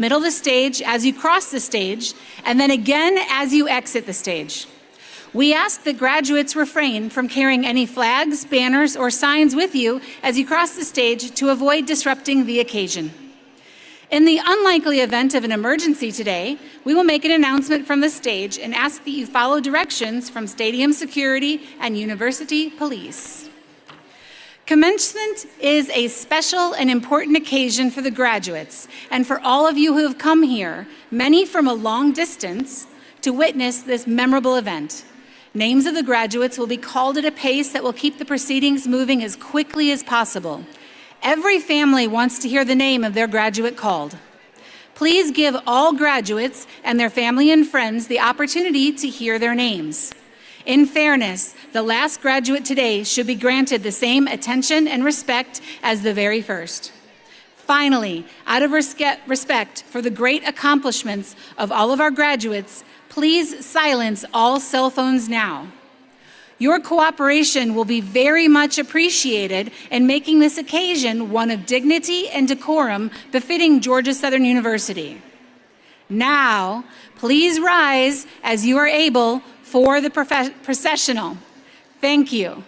middle of the stage as you cross the stage, and then again as you exit the stage. We ask that graduates refrain from carrying any flags, banners, or signs with you as you cross the stage to avoid disrupting the occasion. In the unlikely event of an emergency today, we will make an announcement from the stage and ask that you follow directions from stadium security and university police. Commencement is a special and important occasion for the graduates and for all of you who have come here, many from a long distance, to witness this memorable event. Names of the graduates will be called at a pace that will keep the proceedings moving as quickly as possible. Every family wants to hear the name of their graduate called. Please give all graduates and their family and friends the opportunity to hear their names. In fairness, the last graduate today should be granted the same attention and respect as the very first. Finally, out of respect for the great accomplishments of all of our graduates, please silence all cell phones now. Your cooperation will be very much appreciated in making this occasion one of dignity and decorum befitting Georgia Southern University. Now, please rise as you are able for the processional. Thank you.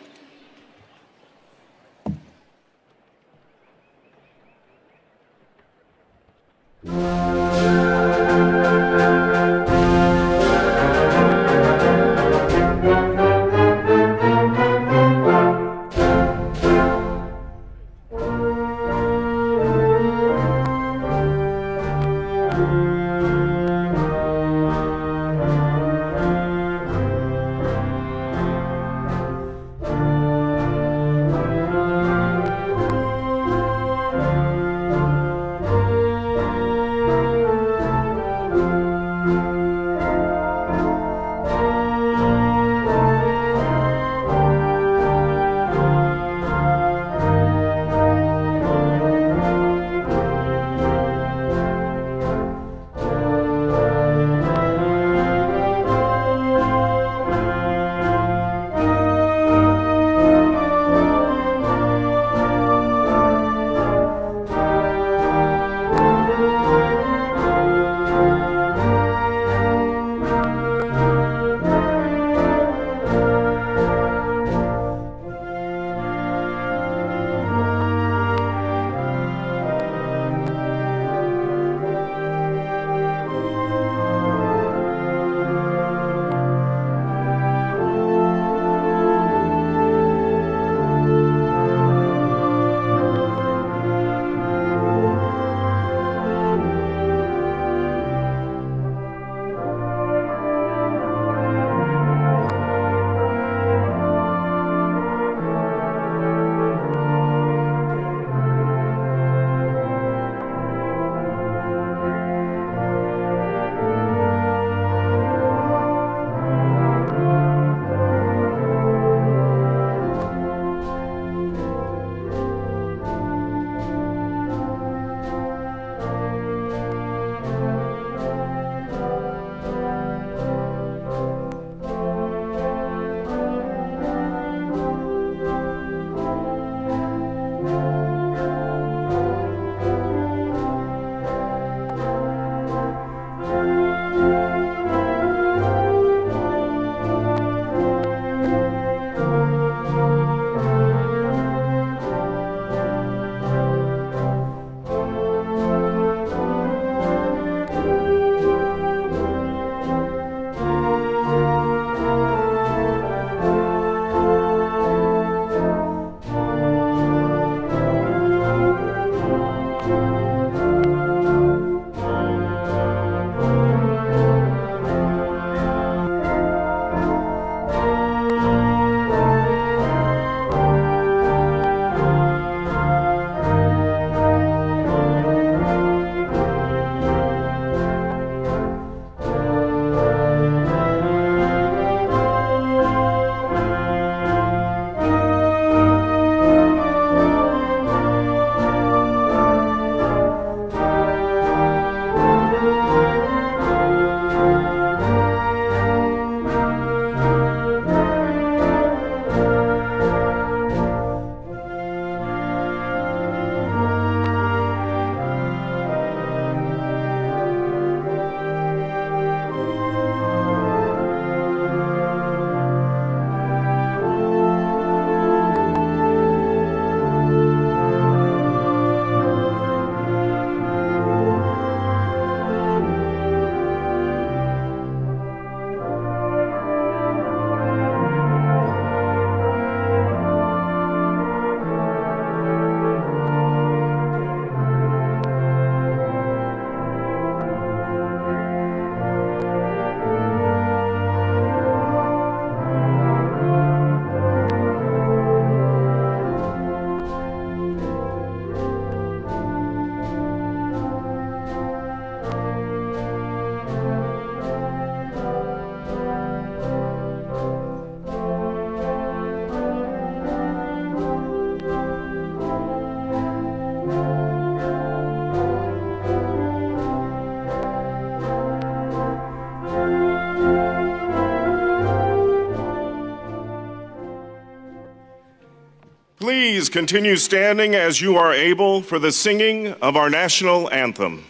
Please continue standing as you are able for the singing of our national anthem.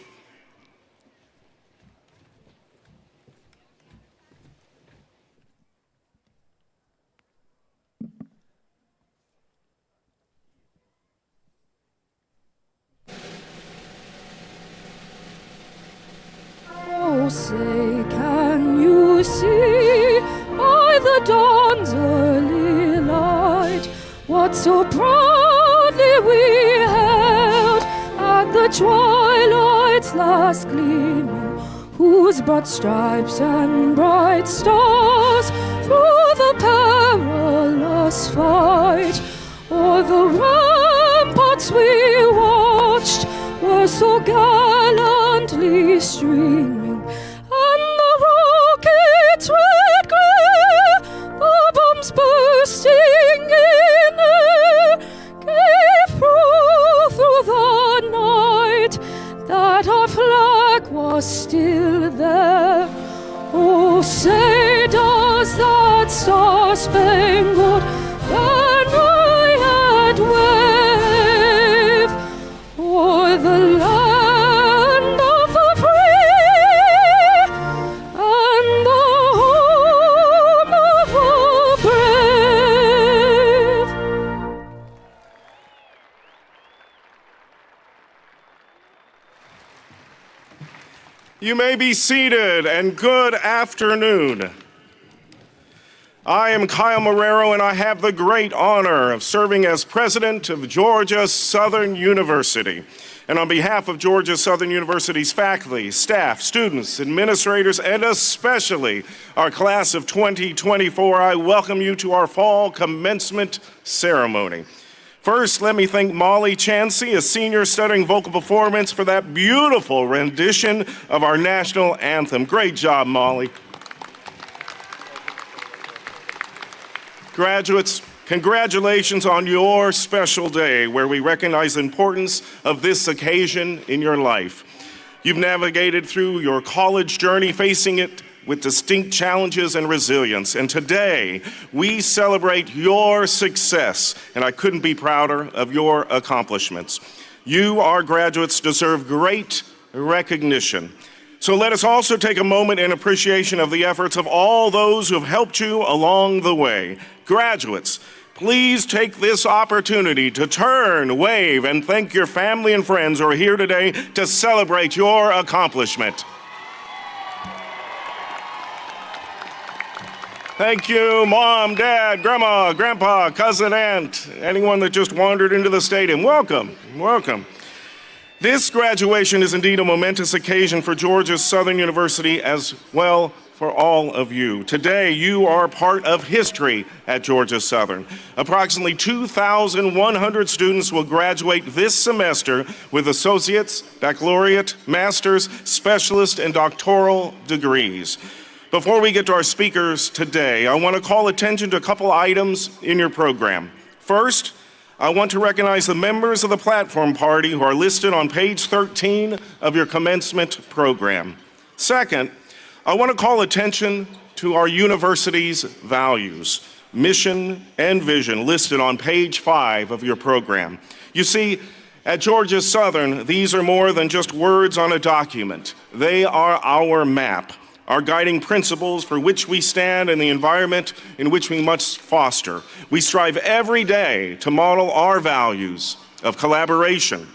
Oh, say, can you see by the dawn's early light what so proudly we held at the twilight's last gleaming, whose broad stripes and bright stars through the perilous fight o'er the ramparts we watched were so gallantly streaming, and the rockets' red glare, the bombs bursting in air, gave proof through the night that our flag was still there. Oh, say does that star-spangled banner yet wave o'er the land of the free and the home of the brave? You may be seated, and good afternoon. I am Kyle Marrero, and I have the great honor of serving as president of Georgia Southern University. And on behalf of Georgia Southern University's faculty, staff, students, administrators, and especially our class of 2024, I welcome you to our fall commencement ceremony. First, let me thank Molly Chansey, a senior studying vocal performance, for that beautiful rendition of our national anthem. Great job, Molly. Graduates, congratulations on your special day where we recognize the importance of this occasion in your life. You've navigated through your college journey, facing it with distinct challenges and resilience. And today, we celebrate your success, and I couldn't be prouder of your accomplishments. You, our graduates, deserve great recognition. So let us also take a moment in appreciation of the efforts of all those who have helped you along the way. Graduates, please take this opportunity to turn, wave, and thank your family and friends who are here today to celebrate your accomplishment. Thank you, Mom, Dad, Grandma, Grandpa, cousin, aunt, anyone that just wandered into the stadium. Welcome, welcome. This graduation is indeed a momentous occasion for Georgia Southern University as well for all of you. Today, you are part of history at Georgia Southern. Approximately 2,100 students will graduate this semester with associates, baccalaureate, master's, specialist, and doctoral degrees. Before we get to our speakers today, I want to call attention to a couple items in your program. First, I want to recognize the members of the platform party who are listed on page 13 of your commencement program. Second, I want to call attention to our university's values, mission, and vision listed on page 5 of your program. You see, at Georgia Southern, these are more than just words on a document. They are our map, our guiding principles for which we stand and the environment in which we must foster. We strive every day to model our values of collaboration,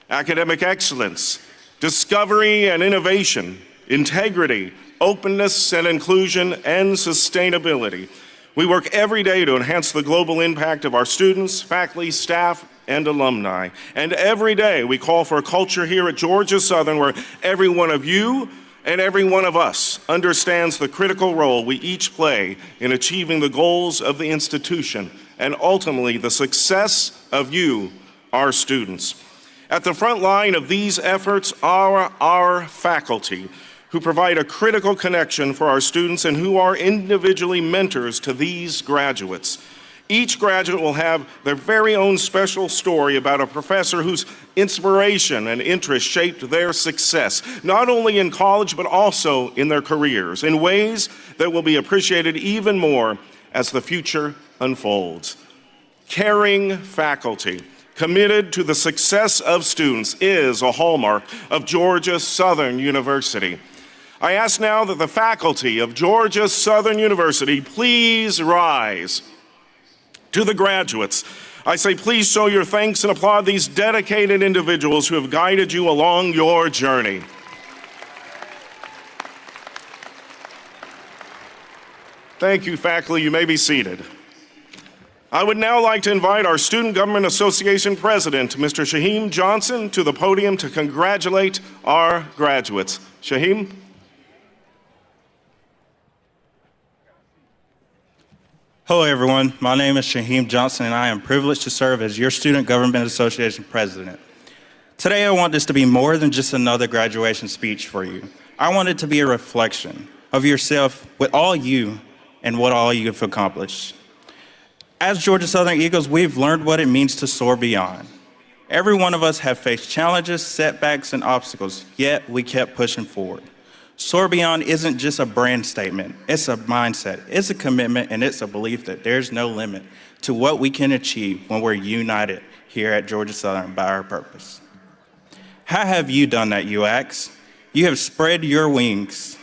academic excellence, discovery and innovation, integrity, openness and inclusion, and sustainability. We work every day to enhance the global impact of our students, faculty, staff, and alumni. And every day we call for a culture here at Georgia Southern where every one of you and every one of us understands the critical role we each play in achieving the goals of the institution and ultimately the success of you, our students. At the front line of these efforts are our faculty, who provide a critical connection for our students and who are individually mentors to these graduates. Each graduate will have their very own special story about a professor whose inspiration and interest shaped their success, not only in college, but also in their careers, in ways that will be appreciated even more as the future unfolds. Caring faculty, committed to the success of students, is a hallmark of Georgia Southern University. I ask now that the faculty of Georgia Southern University please rise. To the graduates, I say please show your thanks and applaud these dedicated individuals who have guided you along your journey. Thank you, faculty. You may be seated. I would now like to invite our Student Government Association President, Mr. Shaheem Johnson, to the podium to congratulate our graduates. Shaheem? Hello, everyone. My name is Shaheem Johnson, and I am privileged to serve as your Student Government Association President. Today, I want this to be more than just another graduation speech for you. I want it to be a reflection of yourself with all you and what all you have accomplished. As Georgia Southern Eagles, we've learned what it means to soar beyond. Every one of us have faced challenges, setbacks, and obstacles, yet we kept pushing forward. Soar Beyond isn't just a brand statement, it's a mindset, it's a commitment, and it's a belief that there's no limit to what we can achieve when we're united here at Georgia Southern by our purpose. How have you done that, you ask? You have spread your wings.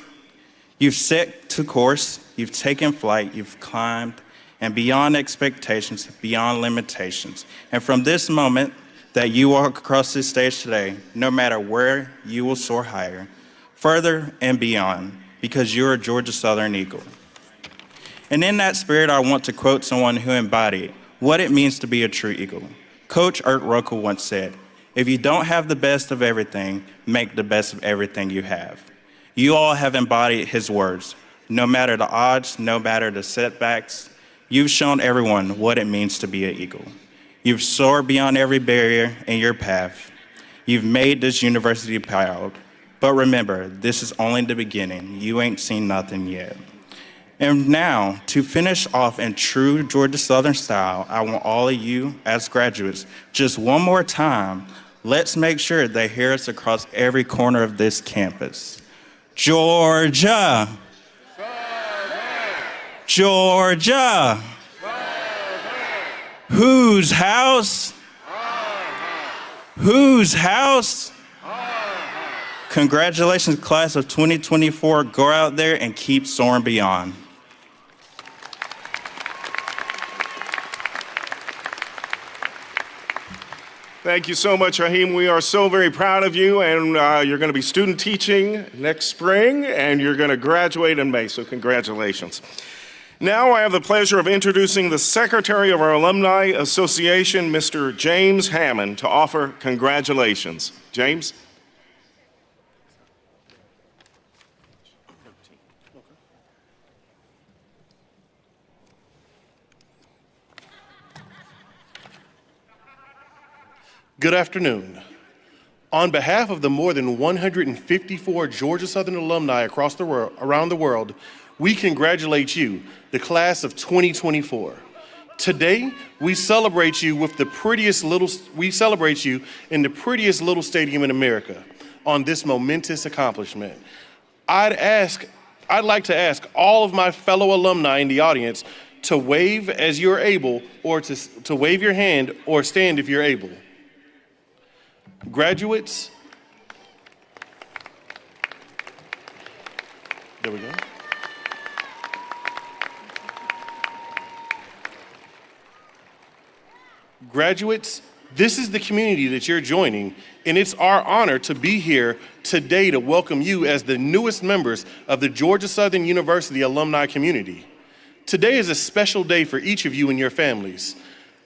You've set to course, you've taken flight, you've climbed, and beyond expectations, beyond limitations. And from this moment that you walk across this stage today, no matter where, you will soar higher, further and beyond, because you're a Georgia Southern Eagle. And in that spirit, I want to quote someone who embodied what it means to be a true Eagle. Coach Ert Ruckel once said, "If you don't have the best of everything, make the best of everything you have." You all have embodied his words. No matter the odds, no matter the setbacks, you've shown everyone what it means to be an Eagle. You've soared beyond every barrier in your path. You've made this university proud. But remember, this is only the beginning. You ain't seen nothing yet. And now, to finish off in true Georgia Southern style, I want all of you as graduates, just one more time, let's make sure they hear us across every corner of this campus. Georgia! Georgia! Whose house? Whose house? Congratulations, class of 2024. Go out there and keep soaring beyond. Thank you so much, Shaheem. We are so very proud of you, and you're going to be student teaching next spring, and you're going to graduate in May, so congratulations. Now I have the pleasure of introducing the Secretary of our Alumni Association, Mr. James Hammond, to offer congratulations. James? Good afternoon. On behalf of the more than 154 Georgia Southern alumni around the world, we congratulate you, the class of 2024. Today, we celebrate you in the prettiest little stadium in America on this momentous accomplishment. I'd like to ask all of my fellow alumni in the audience to wave as you're able, or to wave your hand or stand if you're able. Graduates, there we go. Graduates, this is the community that you're joining, and it's our honor to be here today to welcome you as the newest members of the Georgia Southern University alumni community. Today is a special day for each of you and your families.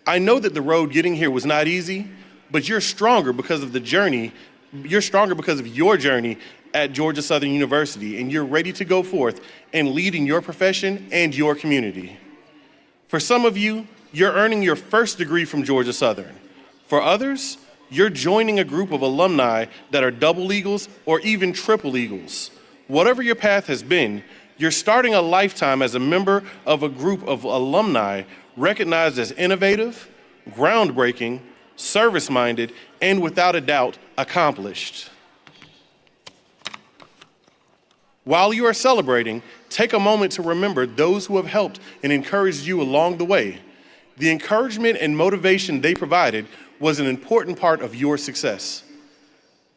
I know that the road getting here was not easy, but you're stronger because of the journey. You're stronger because of your journey at Georgia Southern University, and you're ready to go forth and lead in your profession and your community. For some of you, you're earning your first degree from Georgia Southern. For others, you're joining a group of alumni that are double Eagles or even triple Eagles. Whatever your path has been, you're starting a lifetime as a member of a group of alumni recognized as innovative, groundbreaking, service-minded, and without a doubt, accomplished. While you are celebrating, take a moment to remember those who have helped and encouraged you along the way. The encouragement and motivation they provided was an important part of your success.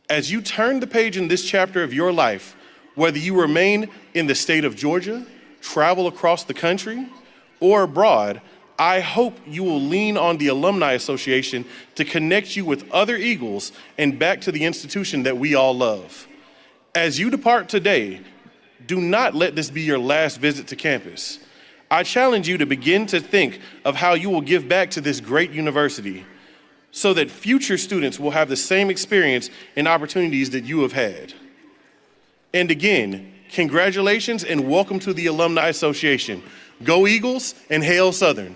As you turn the page in this chapter of your life, whether you remain in the state of Georgia, travel across the country, or abroad, I hope you will lean on the Alumni Association to connect you with other Eagles and back to the institution that we all love. As you depart today, do not let this be your last visit to campus. I challenge you to begin to think of how you will give back to this great university so that future students will have the same experience and opportunities that you have had. And again, congratulations and welcome to the Alumni Association. Go Eagles and hail Southern.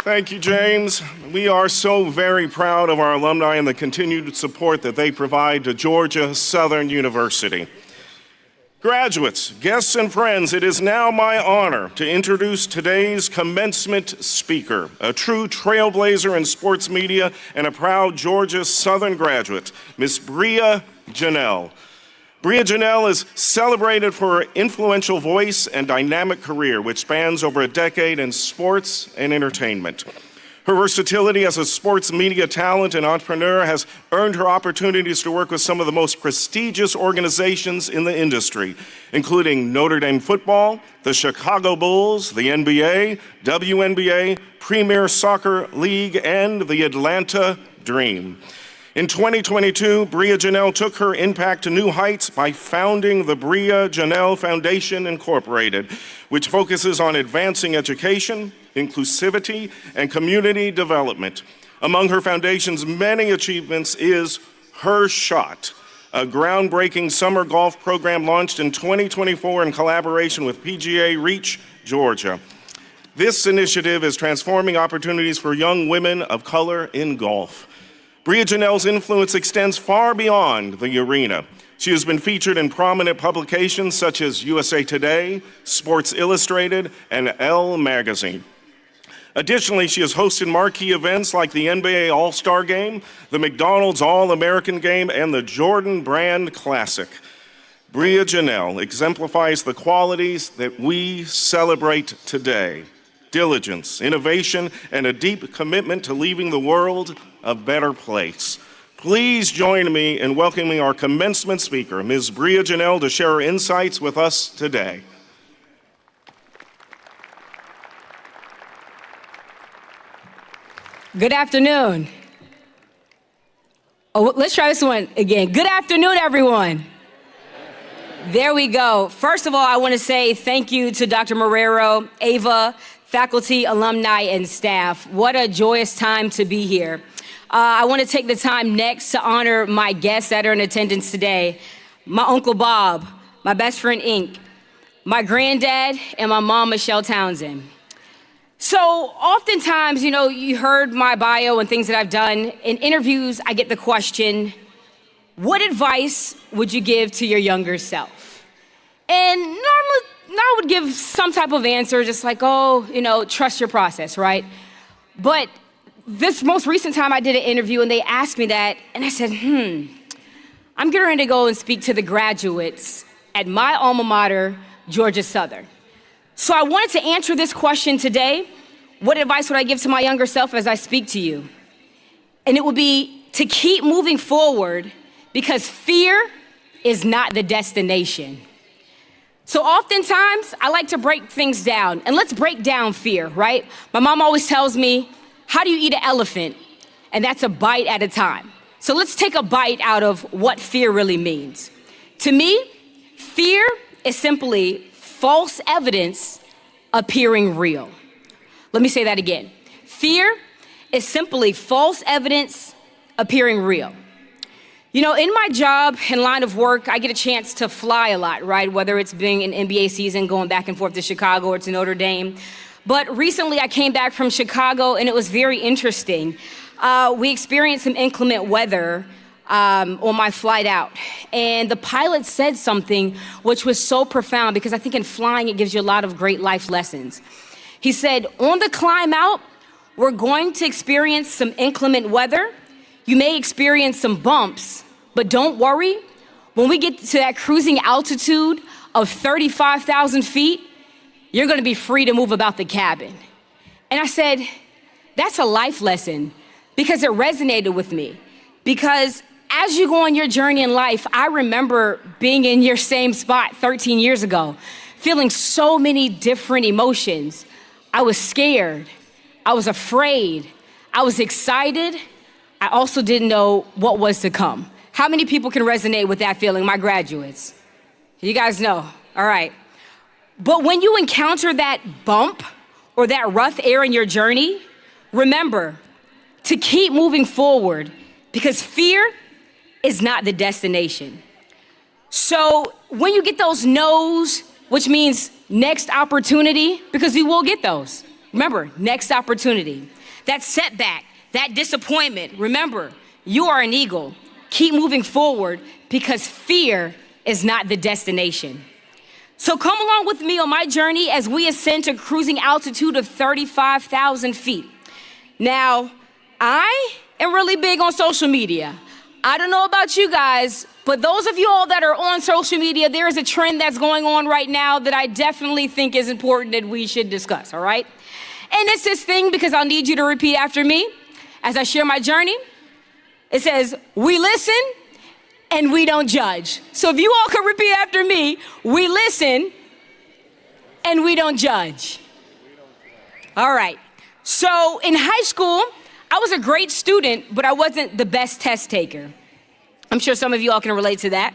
Thank you, James. We are so very proud of our alumni and the continued support that they provide to Georgia Southern University. Graduates, guests, and friends, it is now my honor to introduce today's commencement speaker, a true trailblazer in sports media and a proud Georgia Southern graduate, Miss Bria Janelle. Bria Janelle is celebrated for her influential voice and dynamic career, which spans over a decade in sports and entertainment. Her versatility as a sports media talent and entrepreneur has earned her opportunities to work with some of the most prestigious organizations in the industry, including Notre Dame football, the Chicago Bulls, the NBA, WNBA, Premier Soccer League, and the Atlanta Dream. In 2022, Bria Janelle took her impact to new heights by founding the Bria Janelle Foundation Incorporated, which focuses on advancing education, inclusivity, and community development. Among her foundation's many achievements is Her Shot, a groundbreaking summer golf program launched in 2024 in collaboration with PGA Reach Georgia. This initiative is transforming opportunities for young women of color in golf. Bria Janelle's influence extends far beyond the arena. She has been featured in prominent publications such as USA Today, Sports Illustrated, and Elle Magazine. Additionally, she has hosted marquee events like the NBA All-Star Game, the McDonald's All-American Game, and the Jordan Brand Classic. Bria Janelle exemplifies the qualities that we celebrate today: diligence, innovation, and a deep commitment to leaving the world a better place. Please join me in welcoming our commencement speaker, Ms. Bria Janelle, to share her insights with us today. Good afternoon. Oh, let's try this one again. Good afternoon, everyone. There we go. First of all, I want to say thank you to Dr. Marrero, Ava, faculty, alumni, and staff. What a joyous time to be here. I want to take the time next to honor my guests that are in attendance today. My Uncle Bob, my best friend Ink, my granddad, and my mom, Michelle Townsend. So oftentimes, you heard my bio and things that I've done. In interviews, I get the question, what advice would you give to your younger self? And normally, I would give some type of answer, just like, trust your process, right? But this most recent time I did an interview and they asked me that, and I said, I'm getting ready to go and speak to the graduates at my alma mater, Georgia Southern. So I wanted to answer this question today. What advice would I give to my younger self as I speak to you? And it would be to keep moving forward, because fear is not the destination. So oftentimes, I like to break things down, and let's break down fear, right? My mom always tells me, how do you eat an elephant? And that's a bite at a time. So let's take a bite out of what fear really means. To me, fear is simply false evidence appearing real. Let me say that again. Fear is simply false evidence appearing real. In my job and line of work, I get a chance to fly a lot, right? Whether it's being in NBA season, going back and forth to Chicago or to Notre Dame. But recently I came back from Chicago and it was very interesting. We experienced some inclement weather on my flight out. And the pilot said something which was so profound, because I think in flying it gives you a lot of great life lessons. He said, on the climb out, we're going to experience some inclement weather. You may experience some bumps, but don't worry. When we get to that cruising altitude of 35,000 feet, you're gonna be free to move about the cabin. And I said, that's a life lesson, because it resonated with me. Because as you go on your journey in life, I remember being in your same spot 13 years ago, feeling so many different emotions. I was scared, I was afraid, I was excited. I also didn't know what was to come. How many people can resonate with that feeling, my graduates? You guys know, all right. But when you encounter that bump or that rough air in your journey, remember to keep moving forward, because fear is not the destination. So when you get those no's, which means next opportunity, because you will get those. Remember, next opportunity. That setback, that disappointment, remember, you are an eagle. Keep moving forward, because fear is not the destination. So come along with me on my journey as we ascend to a cruising altitude of 35,000 feet. Now, I am really big on social media. I don't know about you guys, but those of you all that are on social media, there is a trend that's going on right now that I definitely think is important that we should discuss, all right? And it's this thing, because I'll need you to repeat after me as I share my journey. It says, we listen and we don't judge. So if you all could repeat after me, we listen and we don't judge. All right. So in high school, I was a great student, but I wasn't the best test taker. I'm sure some of you all can relate to that.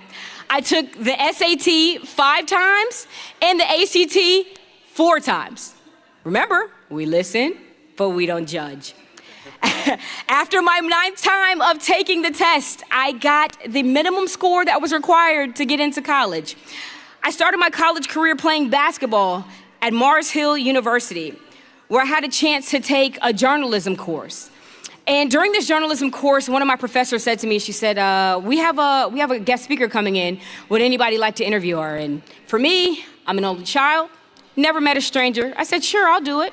I took the SAT 5 times and the ACT 4 times. Remember, we listen, but we don't judge. After my 9th time of taking the test, I got the minimum score that was required to get into college. I started my college career playing basketball at Mars Hill University, where I had a chance to take a journalism course. And during this journalism course, one of my professors said to me, she said, we have a guest speaker coming in. Would anybody like to interview her? And for me, I'm an only child, never met a stranger. I said, sure, I'll do it.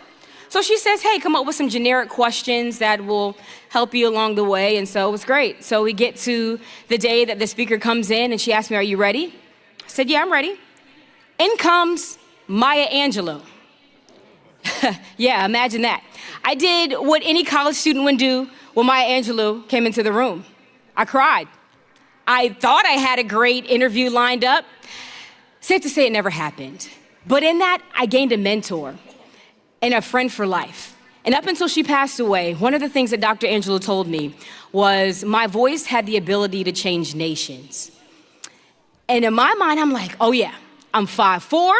So she says, hey, come up with some generic questions that will help you along the way. And so it was great. So we get to the day that the speaker comes in, and she asked me, are you ready? I said, yeah, I'm ready. In comes Maya Angelou. Yeah, imagine that. I did what any college student would do when Maya Angelou came into the room. I cried. I thought I had a great interview lined up. Safe to say it never happened. But in that, I gained a mentor and a friend for life. And up until she passed away, one of the things that Dr. Angelou told me was my voice had the ability to change nations. And in my mind, I'm like, oh yeah, I'm 5'4",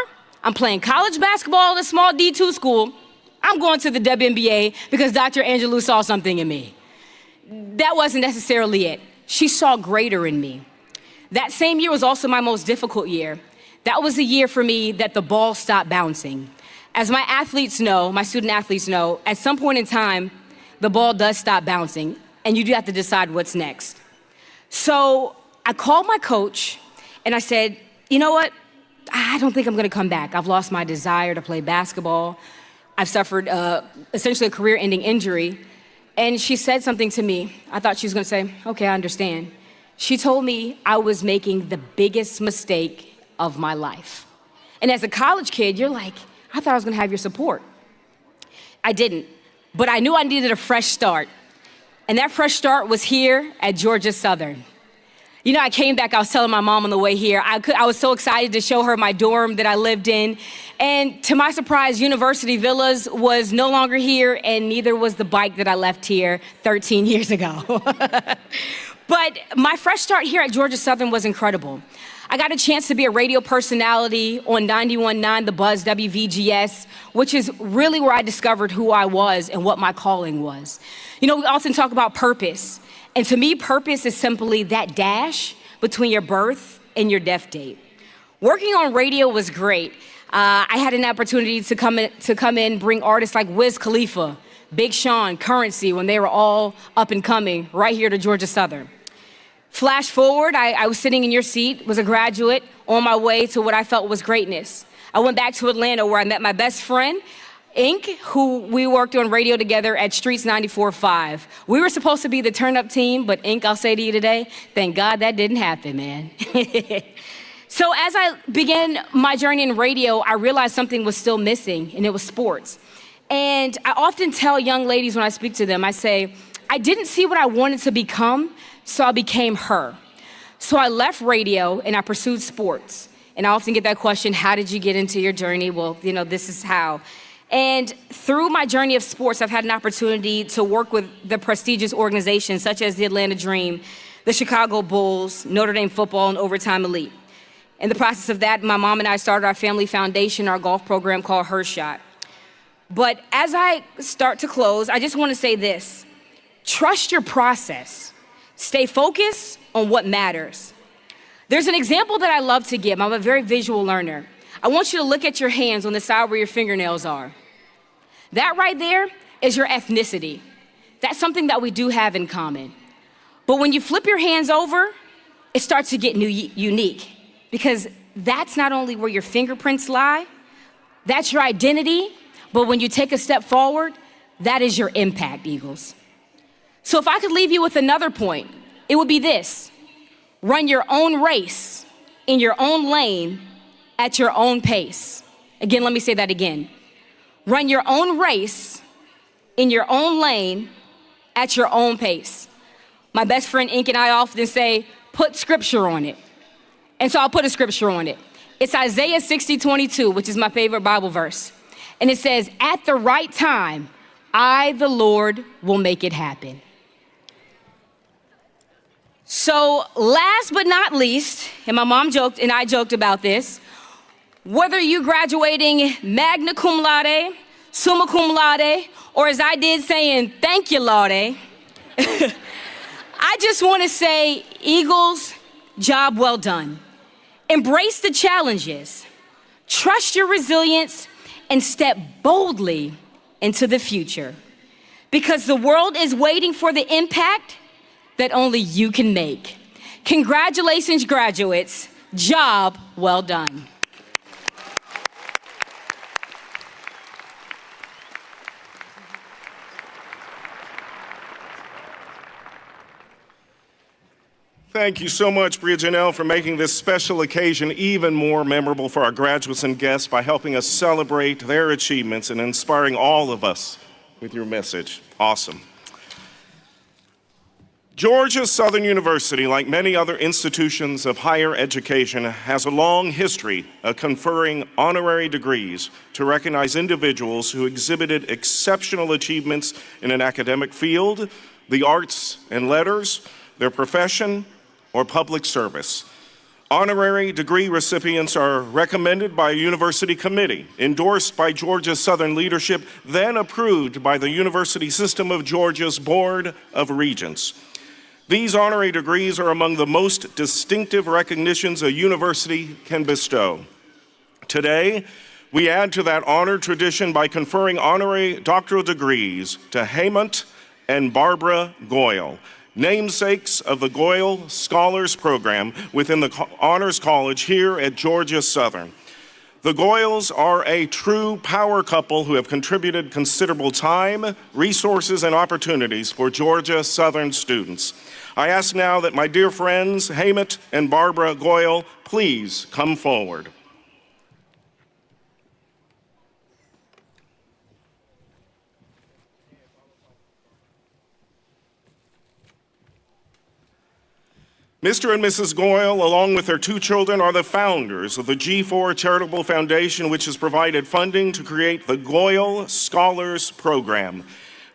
I'm playing college basketball at a small D2 school. I'm going to the WNBA because Dr. Angelou saw something in me. That wasn't necessarily it. She saw greater in me. That same year was also my most difficult year. That was the year for me that the ball stopped bouncing. As my athletes know, my student athletes know, at some point in time, the ball does stop bouncing, and you do have to decide what's next. So I called my coach, and I said, you know what? I don't think I'm gonna come back. I've lost my desire to play basketball. I've suffered essentially a career-ending injury. And she said something to me. I thought she was gonna say, okay, I understand. She told me I was making the biggest mistake of my life. And as a college kid, you're like, I thought I was gonna have your support. I didn't, but I knew I needed a fresh start. And that fresh start was here at Georgia Southern. You know, I came back, I was telling my mom on the way here, I was so excited to show her my dorm that I lived in. And to my surprise, University Villas was no longer here, and neither was the bike that I left here 13 years ago. But my fresh start here at Georgia Southern was incredible. I got a chance to be a radio personality on 91.9 The Buzz WVGS, which is really where I discovered who I was and what my calling was. You know, we often talk about purpose. And to me, purpose is simply that dash between your birth and your death date. Working on radio was great. I had an opportunity to come in, bring artists like Wiz Khalifa, Big Sean, Currency, when they were all up and coming right here to Georgia Southern. Flash forward, I was sitting in your seat, was a graduate on my way to what I felt was greatness. I went back to Atlanta where I met my best friend, Ink, who we worked on radio together at Streets 94.5. We were supposed to be the turn-up team, but Ink, I'll say to you today, thank God that didn't happen, man. So as I began my journey in radio, I realized something was still missing, and it was sports. And I often tell young ladies when I speak to them, I say, I didn't see what I wanted to become, so I became her. So I left radio and I pursued sports. And I often get that question, how did you get into your journey? Well, this is how. And through my journey of sports, I've had an opportunity to work with the prestigious organizations such as the Atlanta Dream, the Chicago Bulls, Notre Dame Football, and Overtime Elite. In the process of that, my mom and I started our family foundation, our golf program called Her Shot. But as I start to close, I just want to say this. Trust your process. Stay focused on what matters. There's an example that I love to give. I'm a very visual learner. I want you to look at your hands on the side where your fingernails are. That right there is your ethnicity. That's something that we do have in common. But when you flip your hands over, it starts to get unique because that's not only where your fingerprints lie, that's your identity, but when you take a step forward, that is your impact, Eagles. So if I could leave you with another point, it would be this. Run your own race in your own lane at your own pace. Again, let me say that again. Run your own race in your own lane at your own pace. My best friend Ink and I often say, put scripture on it. And so I'll put a scripture on it. It's Isaiah 60:22, which is my favorite Bible verse. And it says, at the right time, I, the Lord, will make it happen. So last but not least, and my mom joked and I joked about this, whether you graduating magna cum laude, summa cum laude, or as I did saying, thank you, Laude, I just want to say, Eagles, job well done. Embrace the challenges, trust your resilience, and step boldly into the future. Because the world is waiting for the impact that only you can make. Congratulations, graduates. Job well done. Thank you so much, Bria Janelle, for making this special occasion even more memorable for our graduates and guests by helping us celebrate their achievements and inspiring all of us with your message. Awesome. Georgia Southern University, like many other institutions of higher education, has a long history of conferring honorary degrees to recognize individuals who exhibited exceptional achievements in an academic field, the arts and letters, their profession, or public service. Honorary degree recipients are recommended by a university committee, endorsed by Georgia Southern leadership, then approved by the University System of Georgia's Board of Regents. These honorary degrees are among the most distinctive recognitions a university can bestow. Today, we add to that honor tradition by conferring honorary doctoral degrees to Hemant and Barbara Goyle, namesakes of the Goyle Scholars Program within the Honors College here at Georgia Southern. The Goyles are a true power couple who have contributed considerable time, resources, and opportunities for Georgia Southern students. I ask now that my dear friends, Hemant and Barbara Goyle, please come forward. Mr. and Mrs. Goyle, along with their two children, are the founders of the G4 Charitable Foundation, which has provided funding to create the Goyle Scholars Program.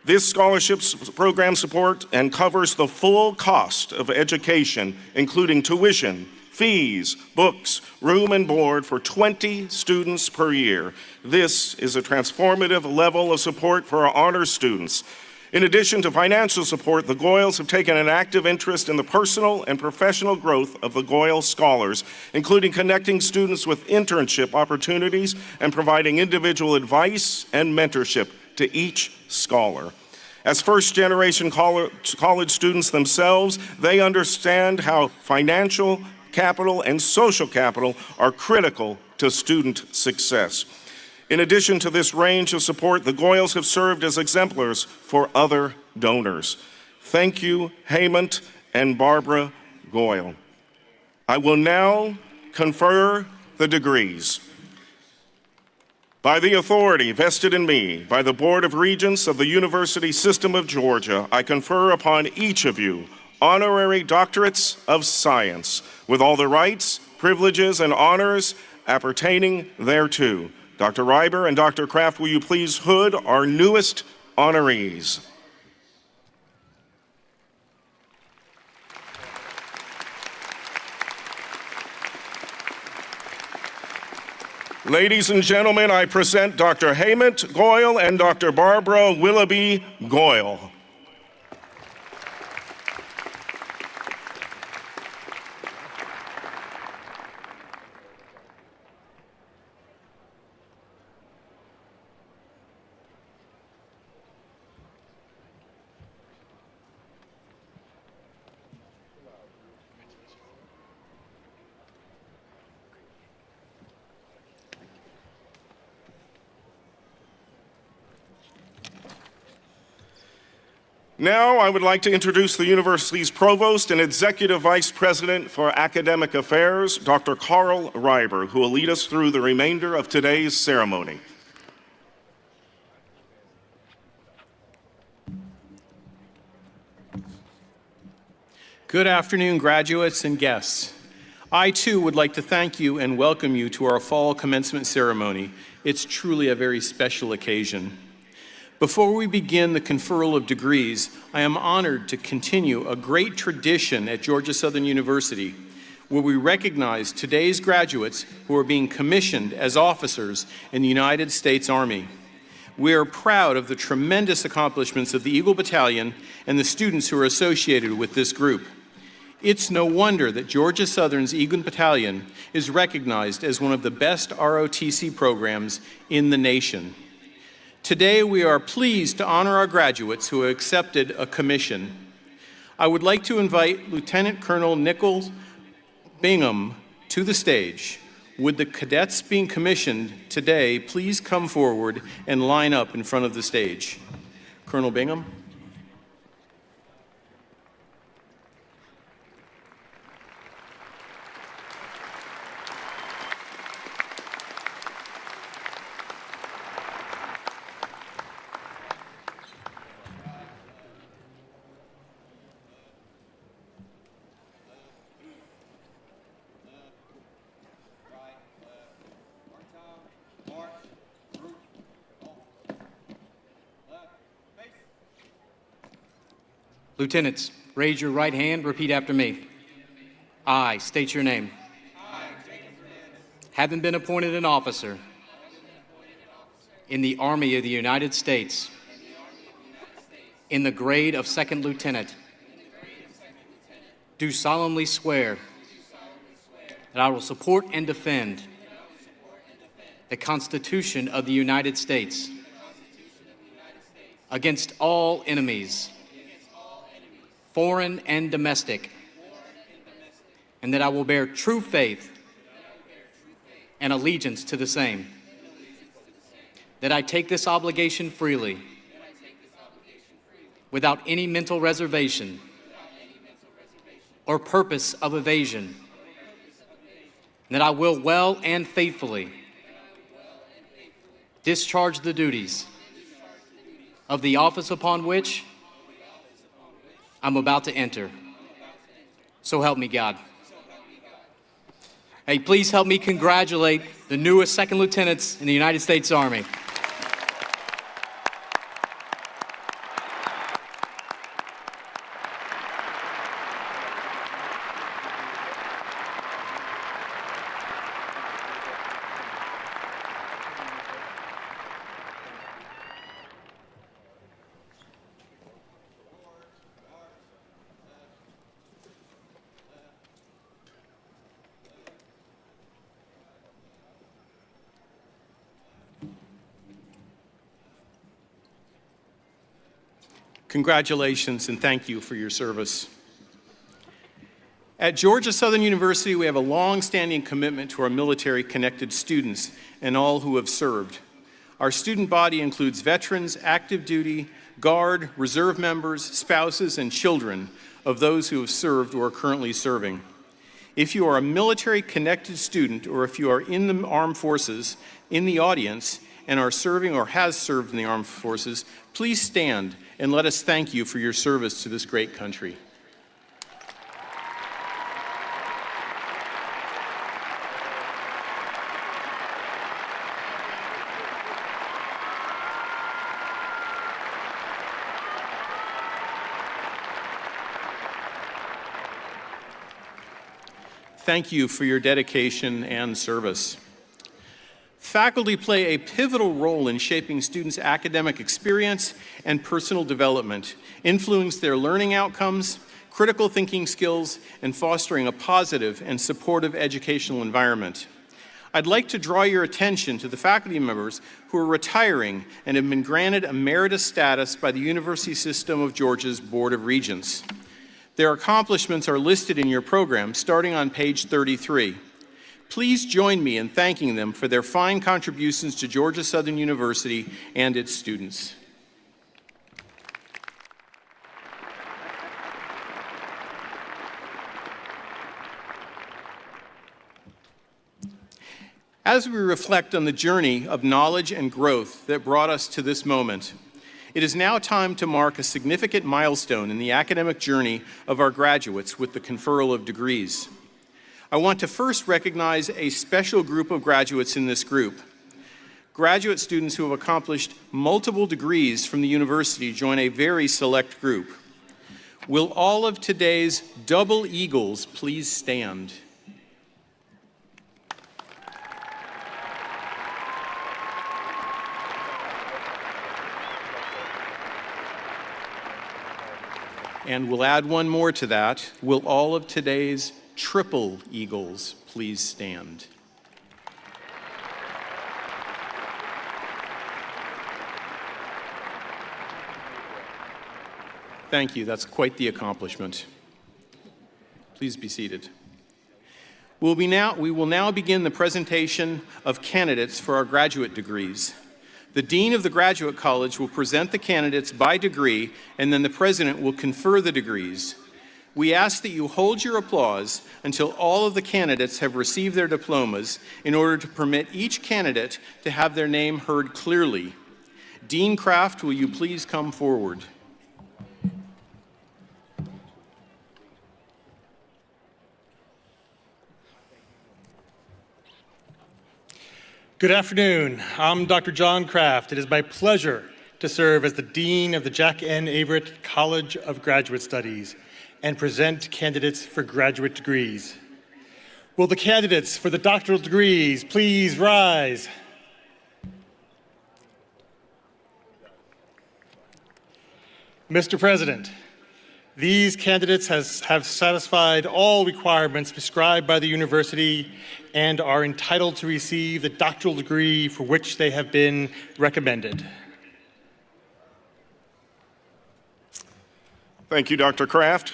This scholarship program supports and covers the full cost of education, including tuition, fees, books, room and board for 20 students per year. This is a transformative level of support for our honors students. In addition to financial support, the Goyles have taken an active interest in the personal and professional growth of the Goyle Scholars, including connecting students with internship opportunities and providing individual advice and mentorship to each scholar. As first-generation college students themselves, they understand how financial capital and social capital are critical to student success. In addition to this range of support, the Goyles have served as exemplars for other donors. Thank you, Hemant and Barbara Goyle. I will now confer the degrees. By the authority vested in me by the Board of Regents of the University System of Georgia, I confer upon each of you honorary doctorates of science with all the rights, privileges, and honors appertaining thereto. Dr. Reiber and Dr. Kraft, will you please hood our newest honorees? Ladies and gentlemen, I present Dr. Hemant Goyal and Dr. Barbara Willoughby Goyal. Now, I would like to introduce the university's provost and executive vice president for academic affairs, Dr. Carl Reiber, who will lead us through the remainder of today's ceremony. Good afternoon, graduates and guests. I too would like to thank you and welcome you to our fall commencement ceremony. It's truly a very special occasion. Before we begin the conferral of degrees, I am honored to continue a great tradition at Georgia Southern University, where we recognize today's graduates who are being commissioned as officers in the United States Army. We are proud of the tremendous accomplishments of the Eagle Battalion and the students who are associated with this group. It's no wonder that Georgia Southern's Eagle Battalion is recognized as one of the best ROTC programs in the nation. Today, we are pleased to honor our graduates who have accepted a commission. I would like to invite Lieutenant Colonel Nichols Bingham to the stage. Would the cadets being commissioned today please come forward and line up in front of the stage? Colonel Bingham. Lieutenants, raise your right hand, repeat after me. I state your name. Having been appointed an officer in the Army of the United States in the grade of second lieutenant, do solemnly swear that I will support and defend the Constitution of the United States against all enemies, foreign and domestic, and that I will bear true faith and allegiance to the same, that I take this obligation freely, without any mental reservation or purpose of evasion, and that I will well and faithfully discharge the duties of the office upon which I'm about to enter. So help me God. Hey, please help me congratulate the newest second lieutenants in the United States Army. Congratulations and thank you for your service. At Georgia Southern University, we have a long-standing commitment to our military-connected students and all who have served. Our student body includes veterans, active duty, Guard, reserve members, spouses, and children of those who have served or are currently serving. If you are a military-connected student, or if you are in the armed forces in the audience and are serving or has served in the armed forces, please stand and let us thank you for your service to this great country. Thank you for your dedication and service. Faculty play a pivotal role in shaping students' academic experience and personal development, influence their learning outcomes, critical thinking skills, and fostering a positive and supportive educational environment. I'd like to draw your attention to the faculty members who are retiring and have been granted emeritus status by the University System of Georgia's Board of Regents. Their accomplishments are listed in your program, starting on page 33. Please join me in thanking them for their fine contributions to Georgia Southern University and its students. As we reflect on the journey of knowledge and growth that brought us to this moment, it is now time to mark a significant milestone in the academic journey of our graduates with the conferral of degrees. I want to first recognize a special group of graduates in this group. Graduate students who have accomplished multiple degrees from the university join a very select group. Will all of today's double eagles please stand? And we'll add one more to that. Will all of today's triple eagles please stand? Thank you. That's quite the accomplishment. Please be seated. We will now begin the presentation of candidates for our graduate degrees. The Dean of the Graduate College will present the candidates by degree, and then the President will confer the degrees. We ask that you hold your applause until all of the candidates have received their diplomas in order to permit each candidate to have their name heard clearly. Dean Kraft, will you please come forward? Good afternoon. I'm Dr. John Kraft. It is my pleasure to serve as the Dean of the Jack N. Averett College of Graduate Studies and present candidates for graduate degrees. Will the candidates for the doctoral degrees please rise? Mr. President, these candidates have satisfied all requirements prescribed by the university and are entitled to receive the doctoral degree for which they have been recommended. Thank you, Dr. Kraft.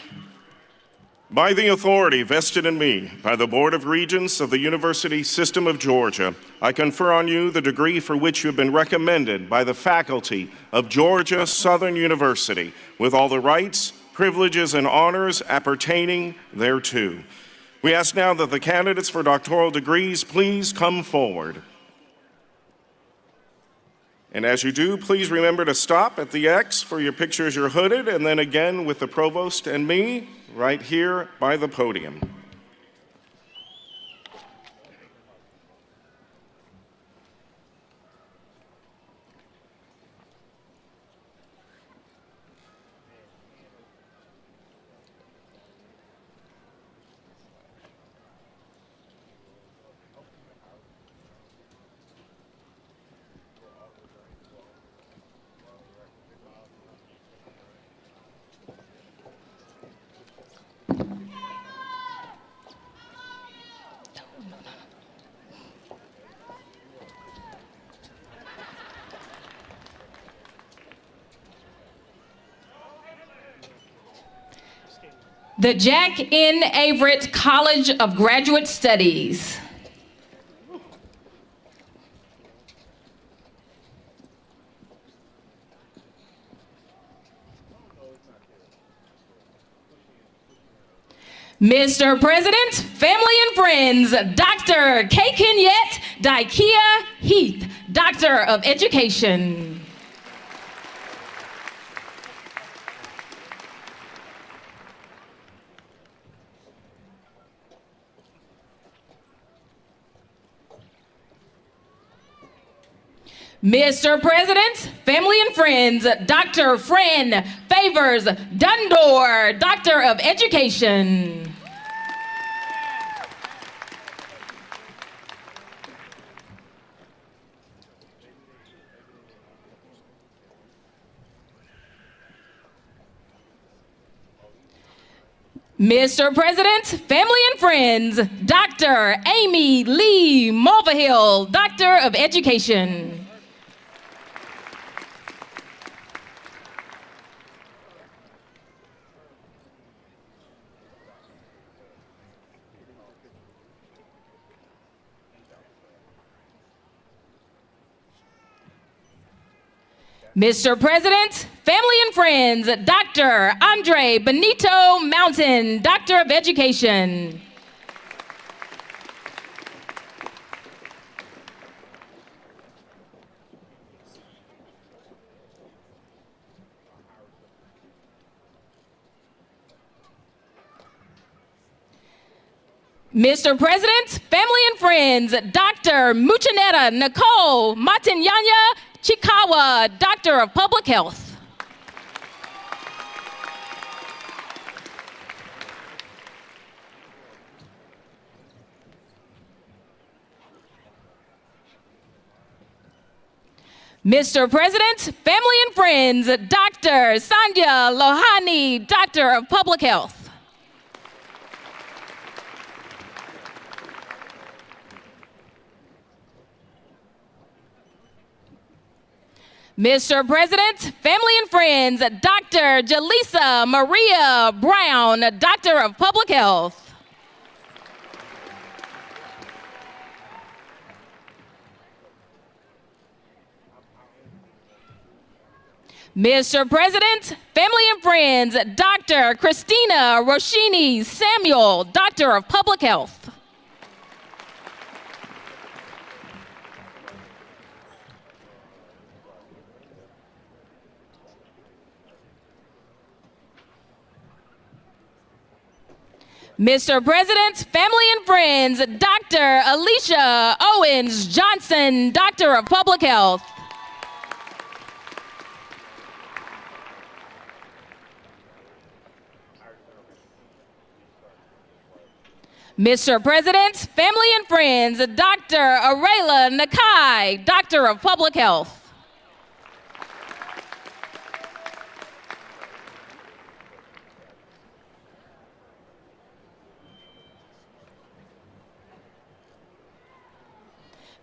By the authority vested in me by the Board of Regents of the University System of Georgia, I confer on you the degree for which you have been recommended by the faculty of Georgia Southern University, with all the rights, privileges, and honors appertaining thereto. We ask now that the candidates for doctoral degrees please come forward. And as you do, please remember to stop at the X for your picture as you're hooded, and then again with the provost and me right here by the podium. The Jack N. Averett College of Graduate Studies. Mr. President, family and friends, Dr. K. Kenyette Daikia Heath, Doctor of Education. Mr. President, family and friends, Dr. Fran Favors Dundor, Doctor of Education. Mr. President, family and friends, Dr. Amy Lee Mulvihill, Doctor of Education. Mr. President, family and friends, Dr. Andre Benito Mountain, Doctor of Education. Mr. President, family and friends, Dr. Muchanetta Nicole Matinyanya Chikawa, Doctor of Public Health. Mr. President, family and friends, Dr. Sandhya Lohani, Doctor of Public Health. Mr. President, family and friends, Dr. Jaleesa Maria Brown, Doctor of Public Health. Mr. President, family and friends, Dr. Christina Roshini Samuel, Doctor of Public Health. Mr. President, family and friends, Dr. Alicia Owens Johnson, Doctor of Public Health. Mr. President, family and friends, Dr. Arela Nakai, Doctor of Public Health.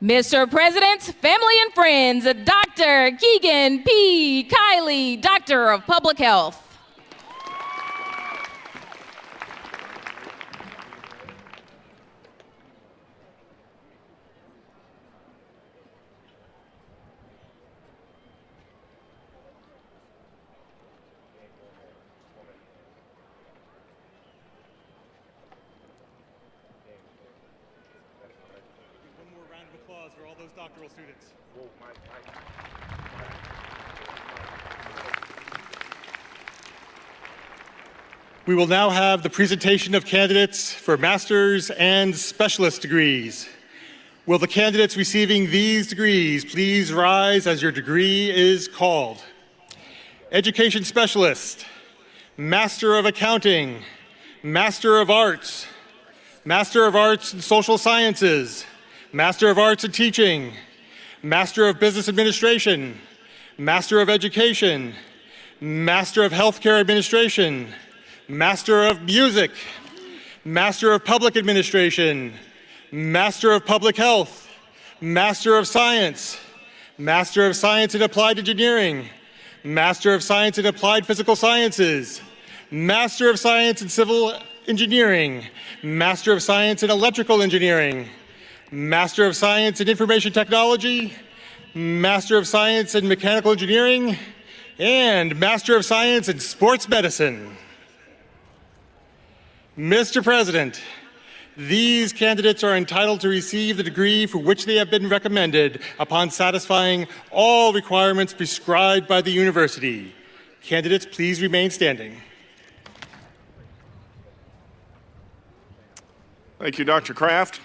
Mr. President, family and friends, Dr. Keegan P. Kiley, Doctor of Public Health. For all those doctoral students. We will now have the presentation of candidates for master's and specialist degrees. Will the candidates receiving these degrees please rise as your degree is called? Education Specialist, Master of Accounting, Master of Arts in Social Sciences, Master of Arts in Teaching, Master of Business Administration, Master of Education, Master of Healthcare Administration, Master of Music, Master of Public Administration, Master of Public Health, Master of Science in Applied Engineering, Master of Science in Applied Physical Sciences, Master of Science in Civil Engineering, Master of Science in Electrical Engineering, Master of Science in Information Technology, Master of Science in Mechanical Engineering, and Master of Science in Sports Medicine. Mr. President, these candidates are entitled to receive the degree for which they have been recommended upon satisfying all requirements prescribed by the university. Candidates, please remain standing. Thank you, Dr. Kraft.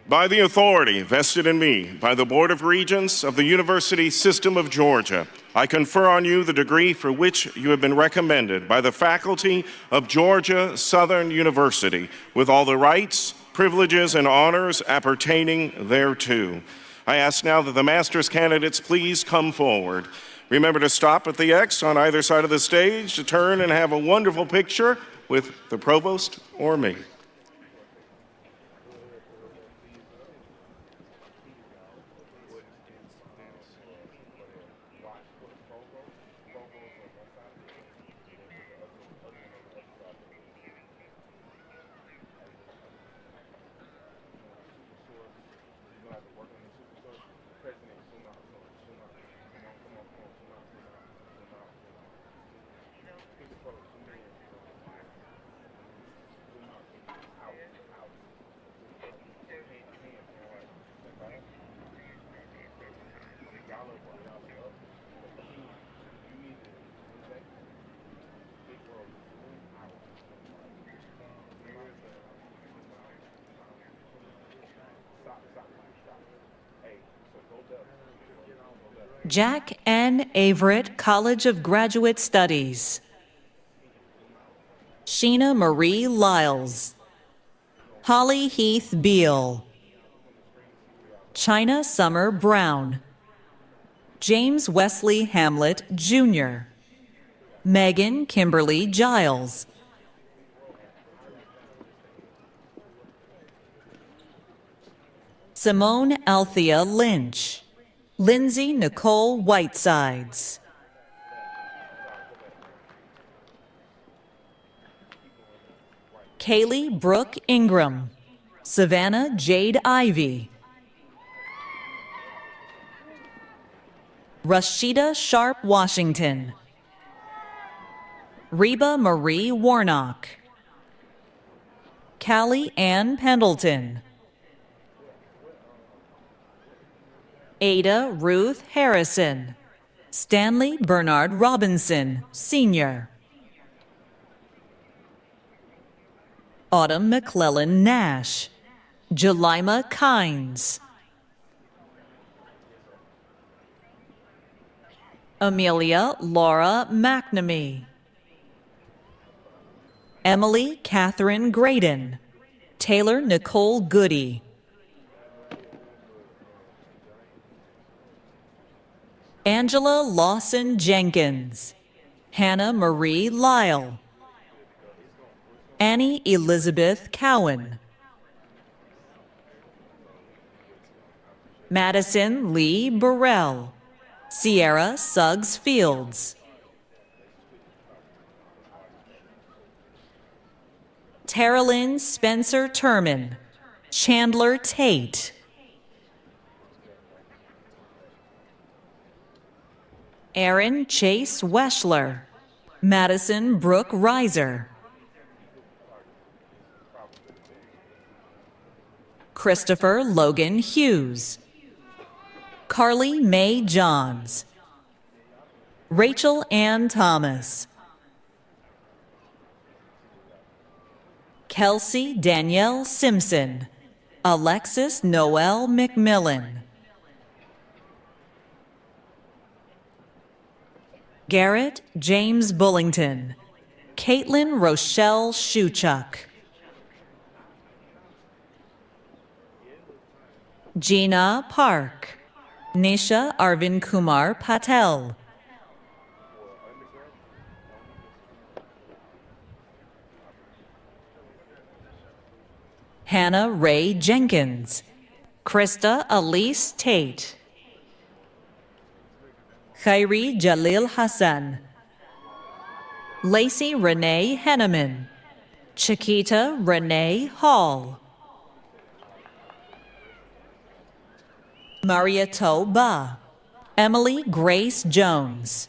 By the authority vested in me by the Board of Regents of the University System of Georgia, I confer on you the degree for which you have been recommended by the faculty of Georgia Southern University, with all the rights, privileges, and honors appertaining thereto. I ask now that the master's candidates please come forward. Remember to stop at the X on either side of the stage to turn and have a wonderful picture with the provost or me. Jack N. Averett College of Graduate Studies. Sheena Marie Lyles. Holly Heath Beal. China Summer Brown. James Wesley Hamlet, Jr. Megan Kimberly Giles. Simone Althea Lynch. Lindsay Nicole Whitesides. Kaylee Brooke Ingram. Savannah Jade Ivy. Rashida Sharp Washington. Reba Marie Warnock. Callie Ann Pendleton. Ada Ruth Harrison. Stanley Bernard Robinson, Sr. Autumn McClellan Nash. Jelima Kynes. Amelia Laura McNamee. Emily Catherine Graydon. Taylor Nicole Goody. Angela Lawson Jenkins. Hannah Marie Lyle. Annie Elizabeth Cowan. Madison Lee Burrell. Sierra Suggs Fields. Terralyn Spencer Turman. Chandler Tate. Aaron Chase Weschler. Madison Brooke Reiser. Christopher Logan Hughes. Carly Mae Johns. Rachel Ann Thomas. Kelsey Danielle Simpson. Alexis Noel McMillan. Garrett James Bullington. Caitlin Rochelle Shuchuk. Gina Park. Nisha Arvind Kumar Patel. Hannah Ray Jenkins. Krista Elise Tate. Khairi Jalil Hassan. Lacey Renee Henneman. Chiquita Renee Hall. Mariato Ba. Emily Grace Jones.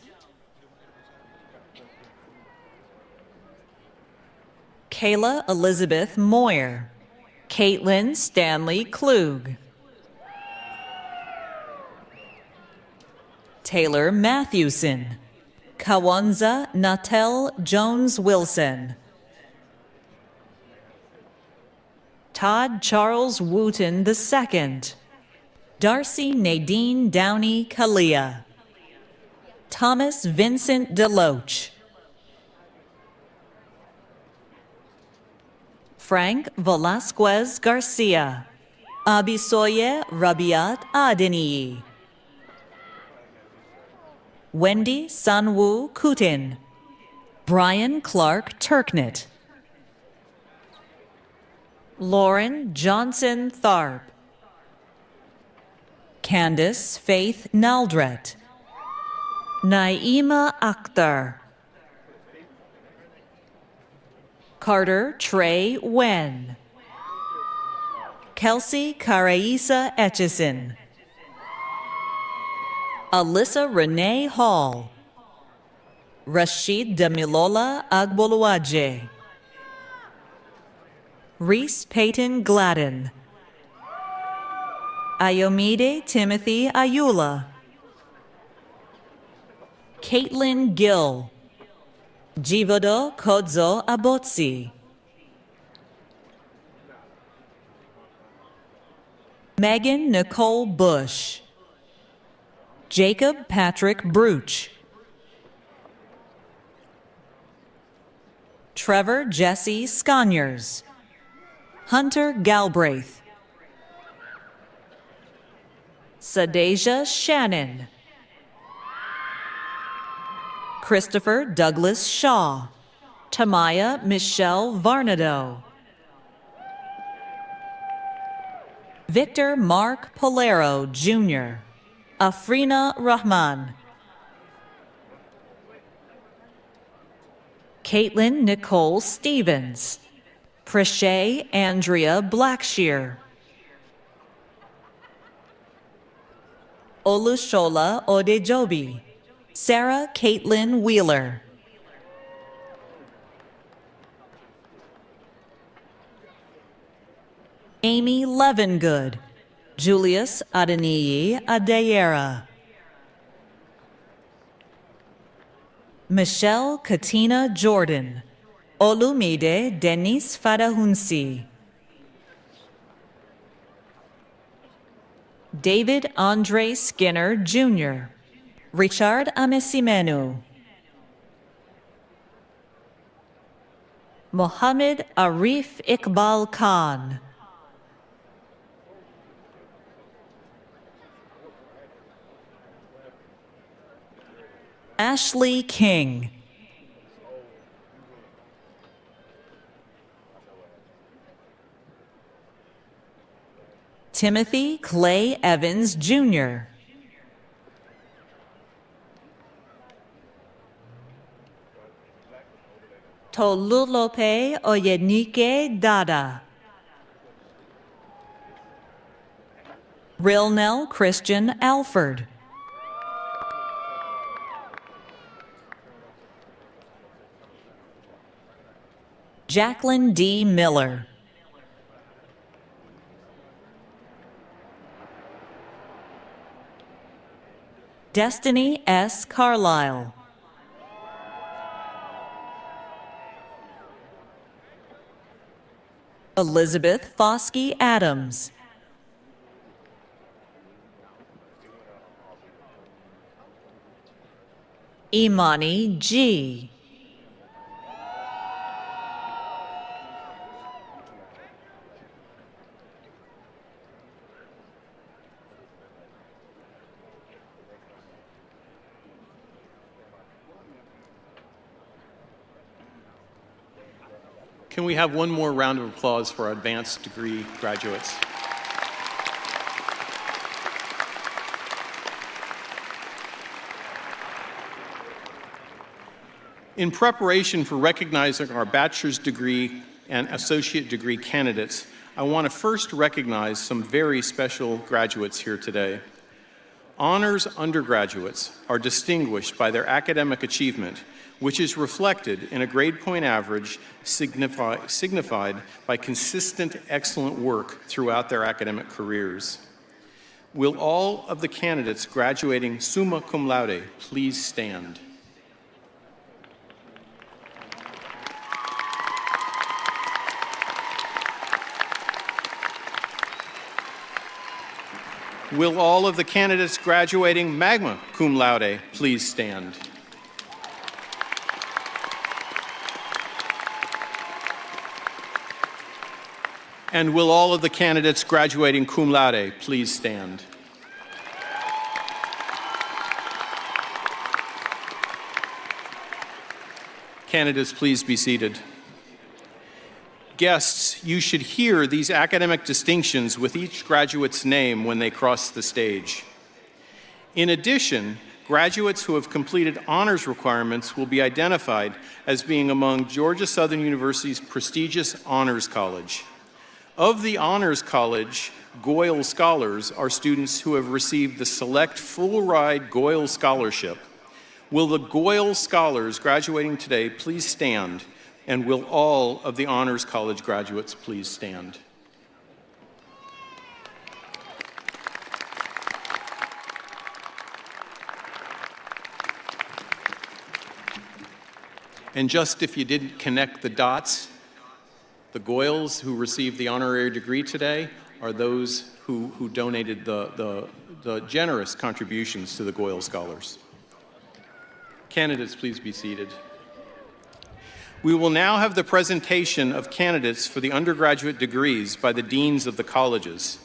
Kayla Elizabeth Moyer. Caitlin Stanley Klug. Taylor Mathewson. Kawanza Natel Jones-Wilson. Todd Charles Wooten II. Darcy Nadine Downey Kalia. Thomas Vincent Deloach. Frank Velasquez Garcia. Abisoye Rabiat Adeniyi. Wendy Sanwoo Kutin. Brian Clark Turknett. Lauren Johnson Tharp. Candace Faith Naldret. Naima Akhtar. Carter Trey Wen. Kelsey Karaisa Etchison. Alyssa Renee Hall. Rashid Damilola Agboluaje. Reese Peyton Gladden. Ayomide Timothy Ayula. Caitlin Gill. Jivodo Kodzo Abotsi. Megan Nicole Bush. Jacob Patrick Bruch. Trevor Jesse Sconyers. Hunter Galbraith. Sadeja Shannon. Christopher Douglas Shaw. Tamaya Michelle Varnado. Victor Mark Polero, Jr. Afrina Rahman. Caitlin Nicole Stevens. Prishay Andrea Blackshear. Olushola Odejobi. Sarah Caitlin Wheeler. Amy Levengood. Julius Adeniyi Adeyera. Michelle Katina Jordan. Olumide Denise Fadahunsi. David Andre Skinner, Jr. Richard Amesimenu. Mohammed Arif Iqbal Khan. Ashley King. Timothy Clay Evans, Jr. Tolulope Oyenike Dada. Rilnell Christian Alford. Jacqueline D. Miller. Destiny S. Carlisle. Elizabeth Foskey Adams. Imani G. Can we have one more round of applause for our advanced degree graduates? In preparation for recognizing our bachelor's degree and associate degree candidates, I want to first recognize some very special graduates here today. Honors undergraduates are distinguished by their academic achievement which is reflected in a grade point average signified by consistent excellent work throughout their academic careers. Will all of the candidates graduating summa cum laude please stand? Will all of the candidates graduating magna cum laude please stand? And will all of the candidates graduating cum laude please stand? Candidates, please be seated. Guests, you should hear these academic distinctions with each graduate's name when they cross the stage. In addition, graduates who have completed honors requirements will be identified as being among Georgia Southern University's prestigious Honors College. Of the Honors College, Goyle Scholars are students who have received the Select Full Ride Goyle Scholarship. Will the Goyle Scholars graduating today please stand? And will all of the Honors College graduates please stand? And just if you didn't connect the dots, the Goyles who received the honorary degree today are those who donated the generous contributions to the Goyle Scholars. Candidates, please be seated. We will now have the presentation of candidates for the undergraduate degrees by the deans of the colleges.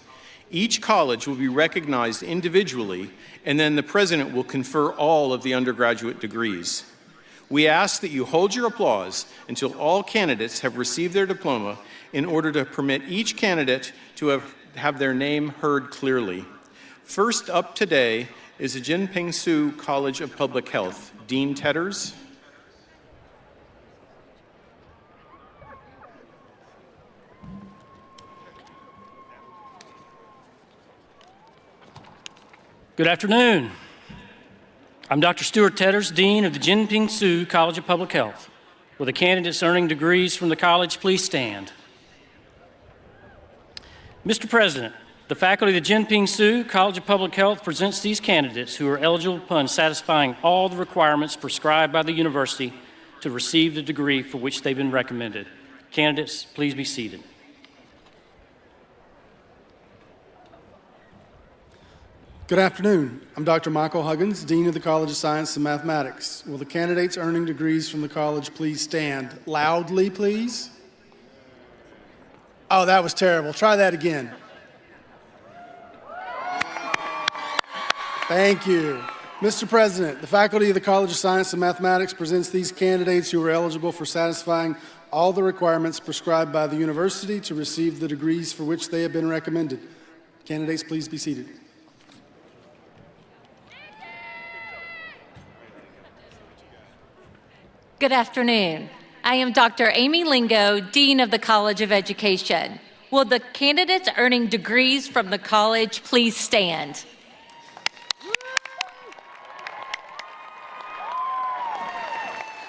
Each college will be recognized individually, and then the president will confer all of the undergraduate degrees. We ask that you hold your applause until all candidates have received their diploma in order to permit each candidate to have their name heard clearly. First up today is the Jinping Su College of Public Health. Dean Tetters. Good afternoon. I'm Dr. Stuart Tetters, Dean of the Jinping Su College of Public Health. Will the candidates earning degrees from the college please stand? Mr. President, the faculty of the Jinping Su College of Public Health presents these candidates who are eligible upon satisfying all the requirements prescribed by the university to receive the degree for which they've been recommended. Candidates, please be seated. Good afternoon. I'm Dr. Michael Huggins, Dean of the College of Science and Mathematics. Will the candidates earning degrees from the college please stand? Loudly, please. Oh, that was terrible. Try that again. Thank you. Mr. President, the faculty of the College of Science and Mathematics presents these candidates who are eligible for satisfying all the requirements prescribed by the university to receive the degrees for which they have been recommended. Candidates, please be seated. Good afternoon. I am Dr. Amy Lingo, Dean of the College of Education. Will the candidates earning degrees from the college please stand?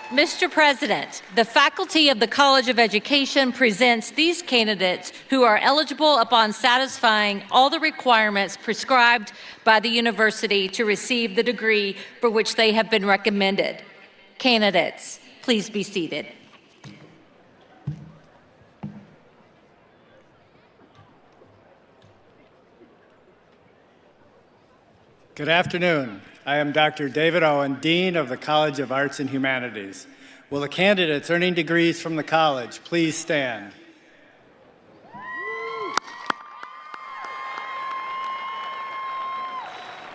Mr. President, the faculty of the College of Education presents these candidates who are eligible upon satisfying all the requirements prescribed by the university to receive the degree for which they have been recommended. Candidates, please be seated. Good afternoon. I am Dr. David Owen, Dean of the College of Arts and Humanities. Will the candidates earning degrees from the college please stand?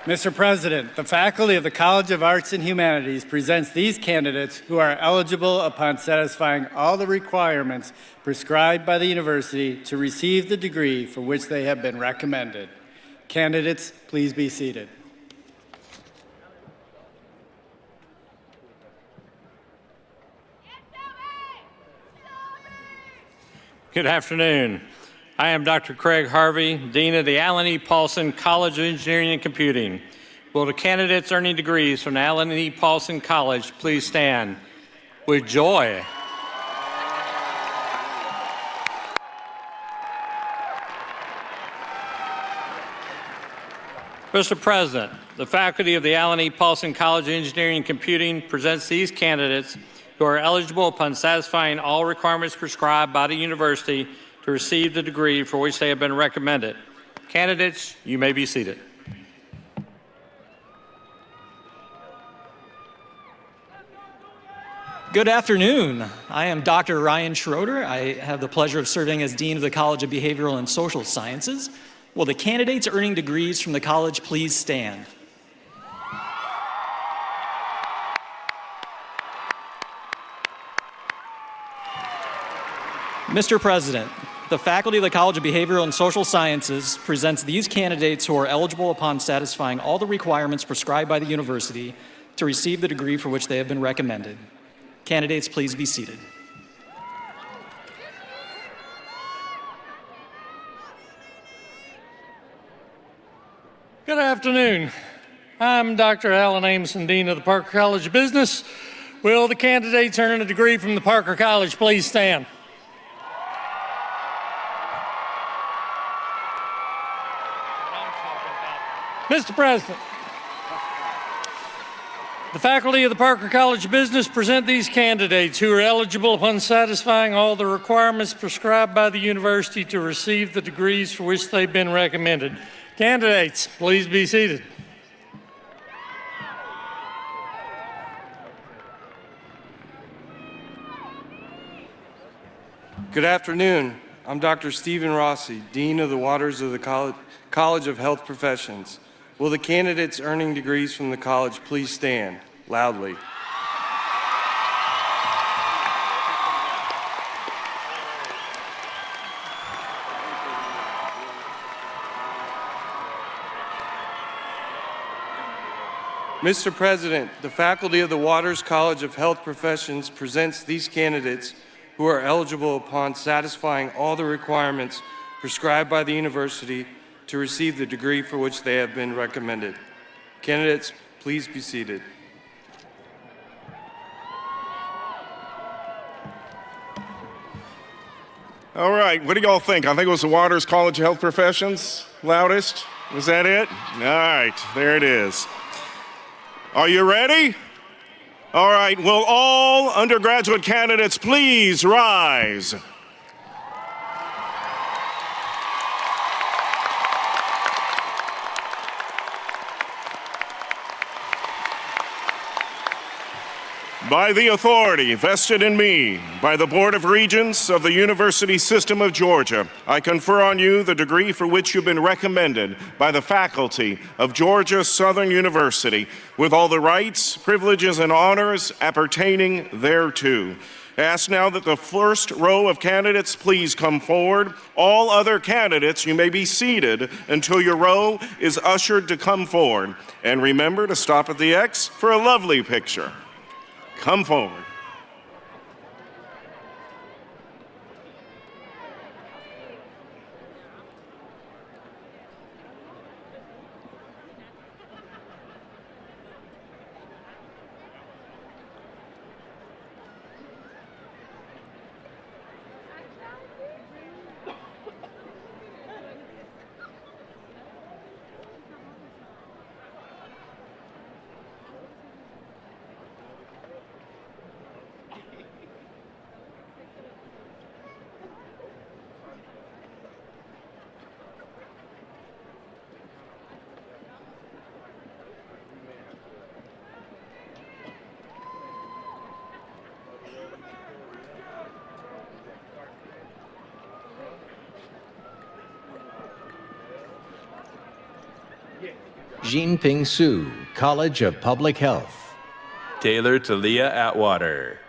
Mr. President, the faculty of the College of Arts and Humanities presents these candidates who are eligible upon satisfying all the requirements prescribed by the university to receive the degree for which they have been recommended. Candidates, please be seated. Good afternoon. I am Dr. Craig Harvey, Dean of the Allen E. Paulson College of Engineering and Computing. Will the candidates earning degrees from the Allen E. Paulson College please stand? with joy. Mr. President, the faculty of the Allen E. Paulson College of Engineering and Computing presents these candidates who are eligible upon satisfying all requirements prescribed by the university to receive the degree for which they have been recommended. Candidates, you may be seated. Good afternoon. I am Dr. Ryan Schroeder. I have the pleasure of serving as Dean of the College of Behavioral and Social Sciences. Will the candidates earning degrees from the college please stand? Mr. President, the faculty of the College of Behavioral and Social Sciences presents these candidates who are eligible upon satisfying all the requirements prescribed by the university to receive the degree for which they have been recommended. Candidates, please be seated. Good afternoon. I'm Dr. Alan Ameson, Dean of the Parker College of Business. Will the candidates earning a degree from the Parker College please stand? Mr. President, the faculty of the Parker College of Business present these candidates who are eligible upon satisfying all the requirements prescribed by the university to receive the degrees for which they've been recommended. Candidates, please be seated. Good afternoon. I'm Dr. Stephen Rossi, Dean of the Waters of the College of Health Professions. Will the candidates earning degrees from the college please stand loudly? Mr. President, the faculty of the Waters College of Health Professions presents these candidates who are eligible upon satisfying all the requirements prescribed by the university to receive the degree for which they have been recommended. Candidates, please be seated. All right, what do y'all think? I think it was the Waters College of Health Professions, loudest. Was that it? All right, there it is. Are you ready? All right, will all undergraduate candidates please rise? By the authority vested in me by the Board of Regents of the University System of Georgia, I confer on you the degree for which you've been recommended by the faculty of Georgia Southern University, with all the rights, privileges, and honors appertaining thereto. I ask now that the first row of candidates please come forward. All other candidates, you may be seated until your row is ushered to come forward. And remember to stop at the X for a lovely picture. Come forward. Jinping Su, College of Public Health. Taylor Talia Atwater.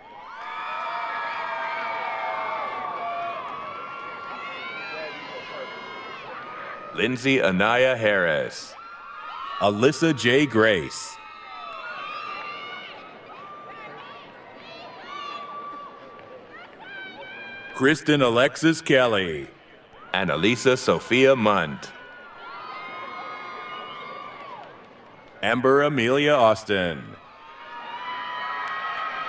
Lindsay Anaya Harris. Alyssa J. Grace. Kristen Alexis Kelly. Annalisa Sophia Munt. Amber Amelia Austin.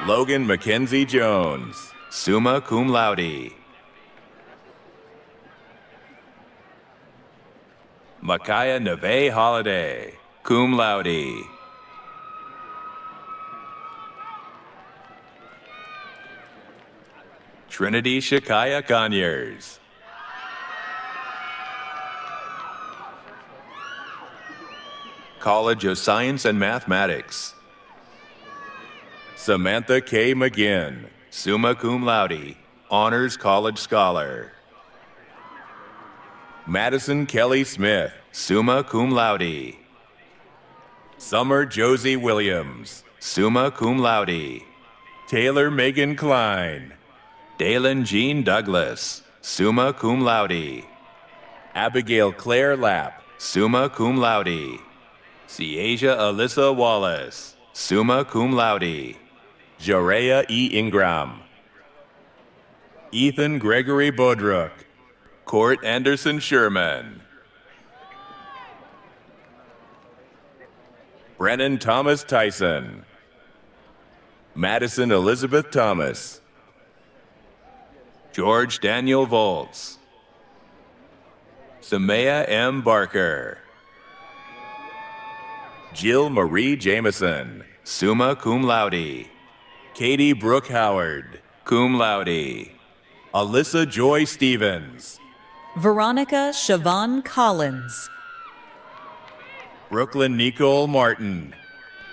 Logan Mackenzie Jones, summa cum laude. Micaiah Neve Holiday, cum laude. Trinity Shakaya Conyers. College of Science and Mathematics. Samantha K. McGinn, summa cum laude, Honors College Scholar. Madison Kelly Smith, summa cum laude. Summer Josie Williams, summa cum laude. Taylor Megan Klein. Dalen Jean Douglas, summa cum laude. Abigail Claire Lapp, summa cum laude. Ciasia Alyssa Wallace, summa cum laude. Jorea E. Ingram. Ethan Gregory Bodrook. Court Anderson Sherman. Brennan Thomas Tyson. Madison Elizabeth Thomas. George Daniel Volz. Samaya M. Barker. Jill Marie Jameson, summa cum laude. Katie Brooke Howard, cum laude. Alyssa Joy Stevens. Veronica Siobhan Collins. Brooklyn Nicole Martin.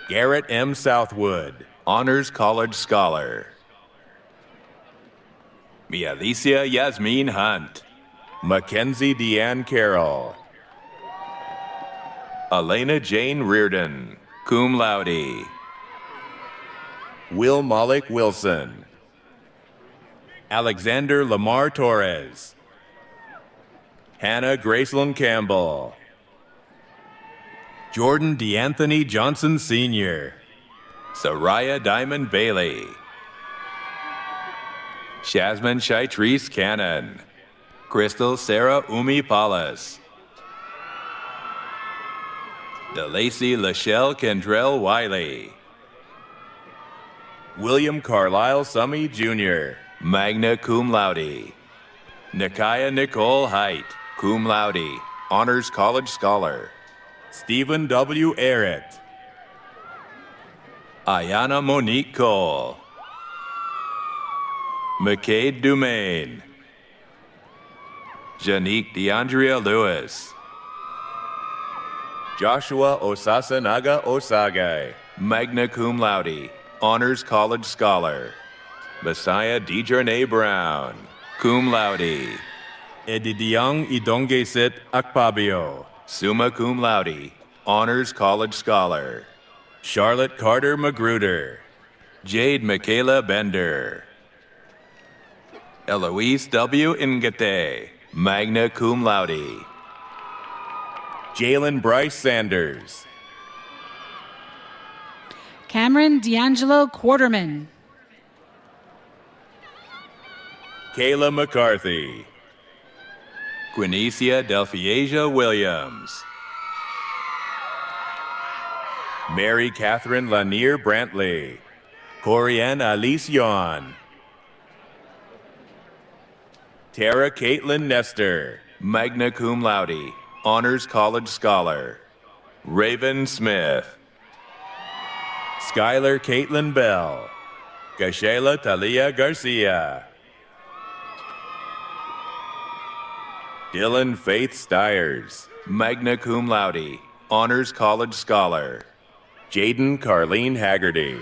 Garrett M. Southwood, Honors College Scholar. Mialicia Yasmin Hunt. Mackenzie Deanne Carroll. Elena Jane Reardon, cum laude. Will Malik Wilson. Alexander Lamar Torres. Hannah Graceland Campbell. Jordan DeAnthony Johnson Sr. Soraya Diamond Bailey. Shasmin Shaitrice Cannon. Crystal Sarah Umi Palas. DeLacy Lachelle Kendrell Wiley. William Carlisle Summy Jr., magna cum laude. Nikaya Nicole Height, cum laude, Honors College Scholar. Stephen W. Arrett. Ayana Monique Cole. McCade Dumaine. Janique DeAndrea Lewis. Joshua Osasanaga Osagai, magna cum laude, Honors College Scholar. Messiah Dejarnay Brown, cum laude. Edidiang Idongesit Akpabio, summa cum laude, Honors College Scholar. Charlotte Carter Magruder. Jade Michaela Bender. Eloise W. Ngate, magna cum laude. Jalen Bryce Sanders. Cameron D'Angelo Quarterman. Kayla McCarthy. Quinicia Delphiasia Williams. Mary Catherine Lanier Brantley. Corianne Alice Yon. Tara Caitlin Nestor, magna cum laude, Honors College Scholar. Raven Smith. Skylar Caitlin Bell. Gashela Talia Garcia. Dylan Faith Stiers, magna cum laude, Honors College Scholar. Jaden Carleen Haggerty.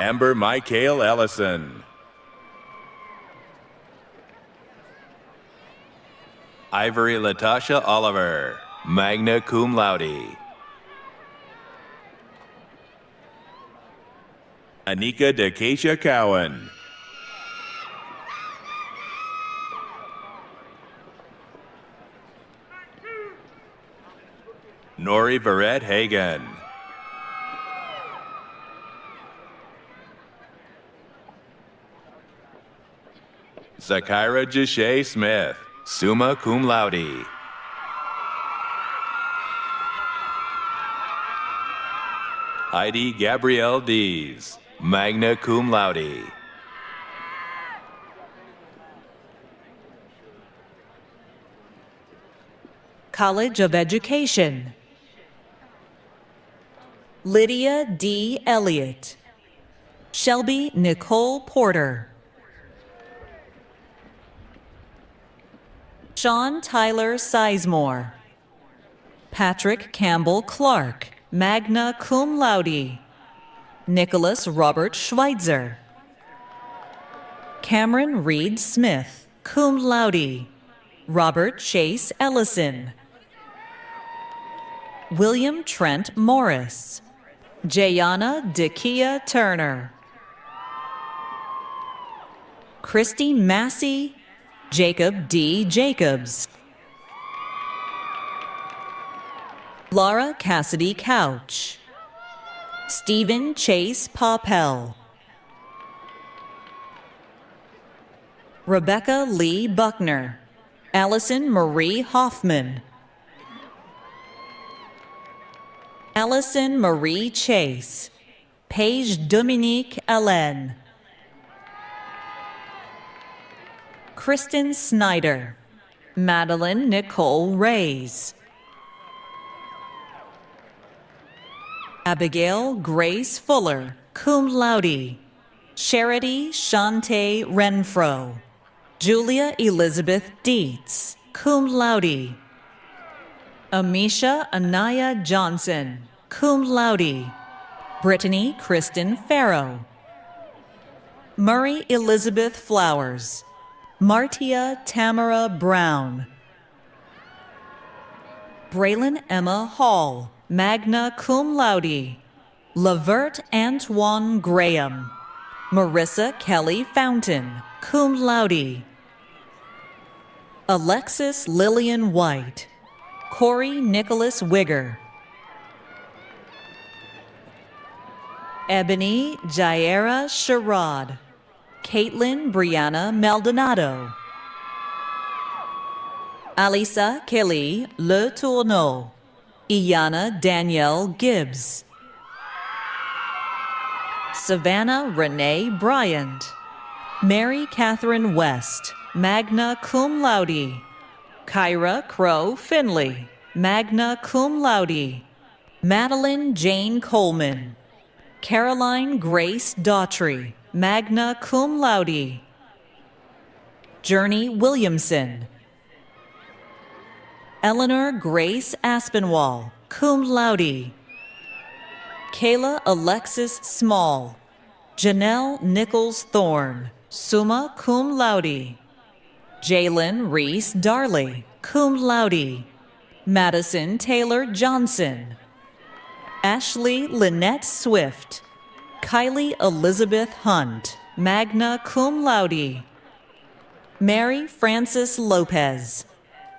Amber Michael Ellison. Ivory Latasha Oliver, magna cum laude. Anika Decacia Cowan. Nori Barrett Hagan. Zakira Jashay Smith, summa cum laude. Heidi Gabrielle Dees, magna cum laude. College of Education. Lydia D. Elliott. Shelby Nicole Porter. Sean Tyler Sizemore. Patrick Campbell Clark, magna cum laude. Nicholas Robert Schweitzer. Cameron Reed Smith, cum laude. Robert Chase Ellison. William Trent Morris. Jayana Dekia Turner. Christy Massey. Jacob D. Jacobs. Laura Cassidy Couch. Stephen Chase Poppel. Rebecca Lee Buckner. Allison Marie Hoffman. Allison Marie Chase. Paige Dominique Allen. Kristen Snyder. Madeline Nicole Reyes. Abigail Grace Fuller, cum laude. Charity Shante Renfro. Julia Elizabeth Dietz, cum laude. Amisha Anaya Johnson, cum laude. Brittany Kristen Farrow. Murray Elizabeth Flowers. Martia Tamara Brown. Braylon Emma Hall, magna cum laude. Lavert Antoine Graham. Marissa Kelly Fountain, cum laude. Alexis Lillian White. Corey Nicholas Wigger. Ebony Jaira Sherrod. Caitlin Brianna Maldonado. Alisa Kelly Le Tourneau. Iana Danielle Gibbs. Savannah Renee Bryant. Mary Catherine West, magna cum laude. Kyra Crow Finley, magna cum laude. Madeline Jane Coleman. Caroline Grace Daughtry, magna cum laude. Journey Williamson. Eleanor Grace Aspinwall, cum laude. Kayla Alexis Small. Janelle Nichols Thorne, summa cum laude. Jalen Reese Darley, cum laude. Madison Taylor Johnson. Ashley Lynette Swift. Kylie Elizabeth Hunt, magna cum laude. Mary Frances Lopez.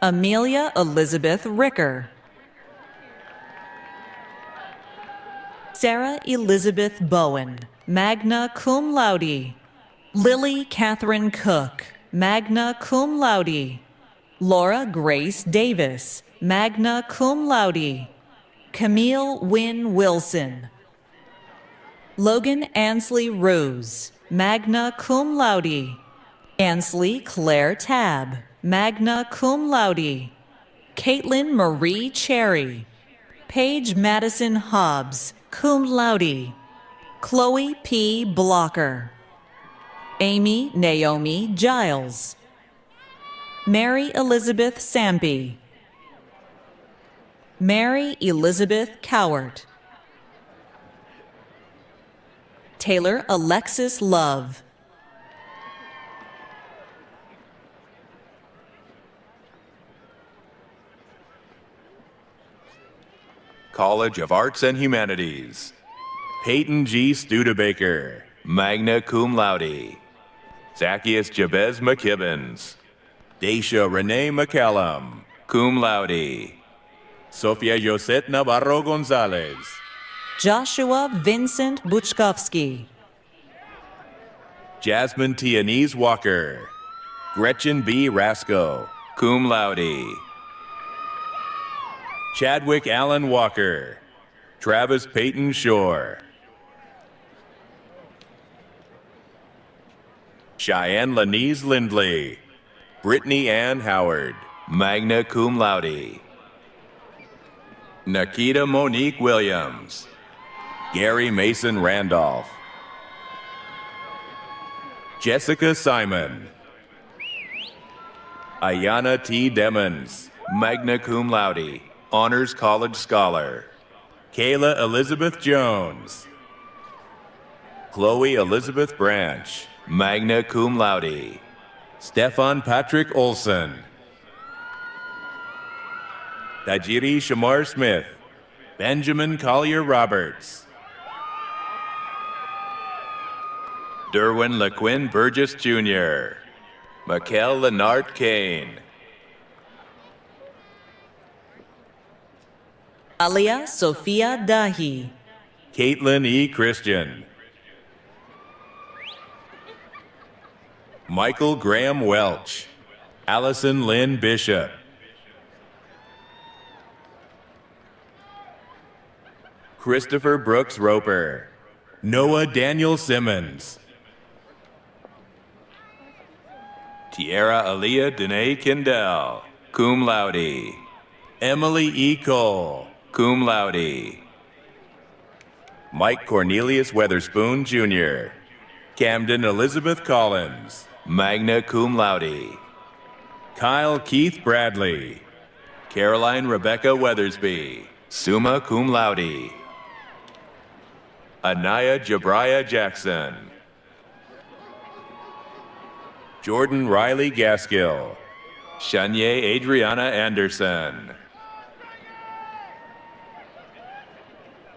Amelia Elizabeth Ricker. Sarah Elizabeth Bowen, magna cum laude. Lily Catherine Cook, magna cum laude. Laura Grace Davis, magna cum laude. Camille Wynne Wilson. Logan Ansley Rose, magna cum laude. Ansley Claire Tabb, magna cum laude. Caitlin Marie Cherry. Paige Madison Hobbs, cum laude. Chloe P. Blocker. Amy Naomi Giles. Mary Elizabeth Sampy. Mary Elizabeth Cowart. Taylor Alexis Love. College of Arts and Humanities. Peyton G. Studebaker, magna cum laude. Zacchaeus Jabez McKibbins. Daisha Renee McCallum, cum laude. Sofia Josette Navarro Gonzalez. Joshua Vincent Buchkowski. Jasmine Tianese Walker. Gretchen B. Rasco, cum laude. Chadwick Allen Walker. Travis Peyton Shore. Cheyenne Lanise Lindley. Brittany Ann Howard, magna cum laude. Nikita Monique Williams. Gary Mason Randolph. Jessica Simon. Ayana T. Demmons, magna cum laude, honors college scholar. Kayla Elizabeth Jones. Chloe Elizabeth Branch, magna cum laude. Stefan Patrick Olson. Tajiri Shamar Smith. Benjamin Collier Roberts. Derwin LaQuinn Burgess Jr. Mikel Leonard Kane. Alia Sophia Dahi. Caitlin E. Christian. Michael Graham Welch. Allison Lynn Bishop. Christopher Brooks Roper. Noah Daniel Simmons. Tierra Aaliyah Danae Kendall, cum laude. Emily E. Cole, cum laude. Mike Cornelius Weatherspoon, Jr. Camden Elizabeth Collins, magna cum laude. Kyle Keith Bradley. Caroline Rebecca Weathersby, summa cum laude. Anaya Jabriah Jackson. Jordan Riley Gaskill. Shanye Adriana Anderson.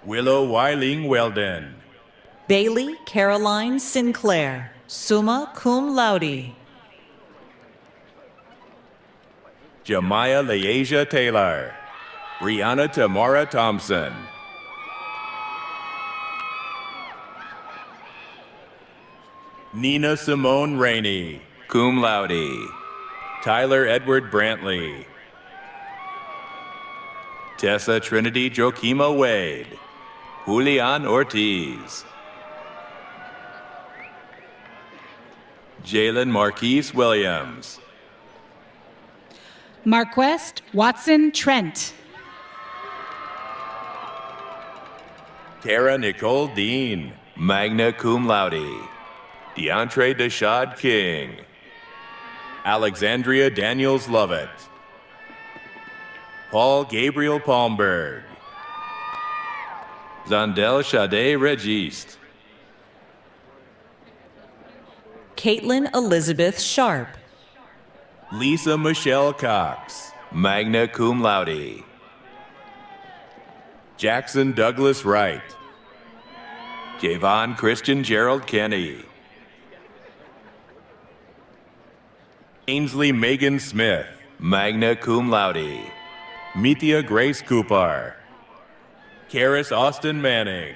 Willow Weiling Weldon. Bailey Caroline Sinclair, summa cum laude. Jemiah Leasia Taylor. Brianna Tamara Thompson. Nina Simone Rainey, cum laude. Tyler Edward Brantley. Tessa Trinity Joachima Wade. Julian Ortiz. Jalen Marquise Williams. Marquest Watson Trent. Tara Nicole Dean, magna cum laude. DeAndre Deshad King. Alexandria Daniels Lovett. Paul Gabriel Palmberg. Zandel Shade Registe. Caitlin Elizabeth Sharp. Lisa Michelle Cox, magna cum laude. Jackson Douglas Wright. Javon Christian Gerald Kenny. Ainsley Megan Smith, magna cum laude. Mithia Grace Cooper. Karis Austin Manning.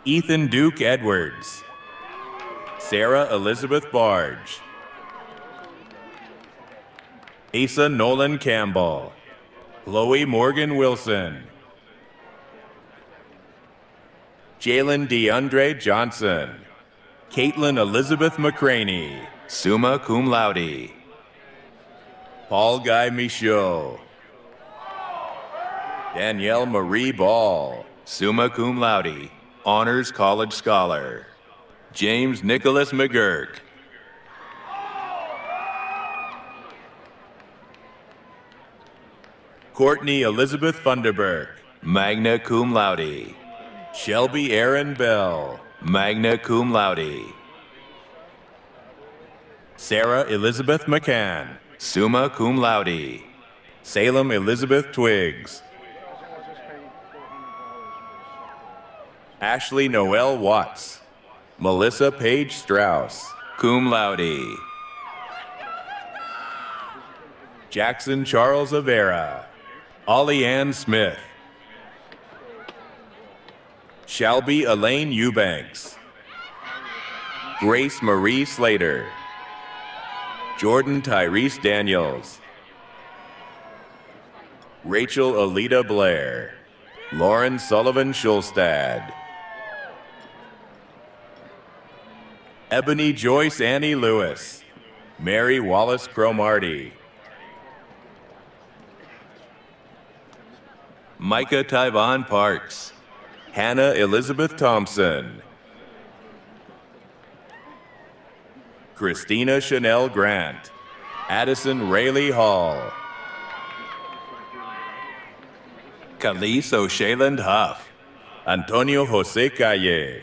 Ethan Duke Edwards. Sarah Elizabeth Barge. Asa Nolan Campbell. Chloe Morgan Wilson. Jalen DeAndre Johnson. Caitlin Elizabeth McCraney, summa cum laude. Paul Guy Michaud. Danielle Marie Ball, summa cum laude, honors college scholar. James Nicholas McGurk. Courtney Elizabeth Funderburk, magna cum laude. Shelby Aaron Bell, magna cum laude. Sarah Elizabeth McCann, summa cum laude. Salem Elizabeth Twiggs. Ashley Noel Watts. Melissa Page Strauss, cum laude. Jackson Charles Avera. Ollie Ann Smith. Shelby Elaine Eubanks. Grace Marie Slater. Jordan Tyrese Daniels. Rachel Alita Blair, Lauren Sullivan Schulstad, Ebony Joyce Annie Lewis, Mary Wallace Cromartie, Micah Tyvon Parks, Hannah Elizabeth Thompson, Christina Chanel Grant, Addison Rayleigh Hall, Khalees O'Shayland Huff, Antonio Jose Calle,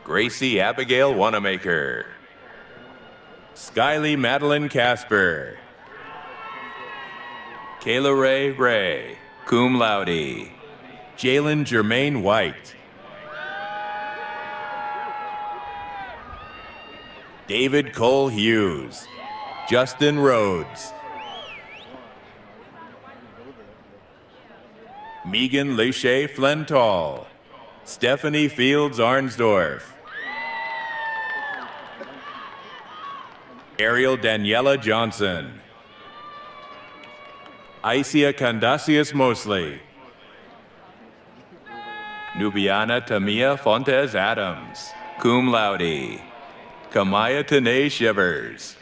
Gracie Abigail Wanamaker, Skylie Madeline Casper, Kayla Ray Ray, cum laude, Jalen Jermaine White, David Cole Hughes, Justin Rhodes, Megan Lachey Flental, Stephanie Fields Arnsdorf, Ariel Daniela Johnson, Isia Candasius Mosley, Nubiana Tamia Fontes Adams, cum laude, Kamaya Tanae Shivers,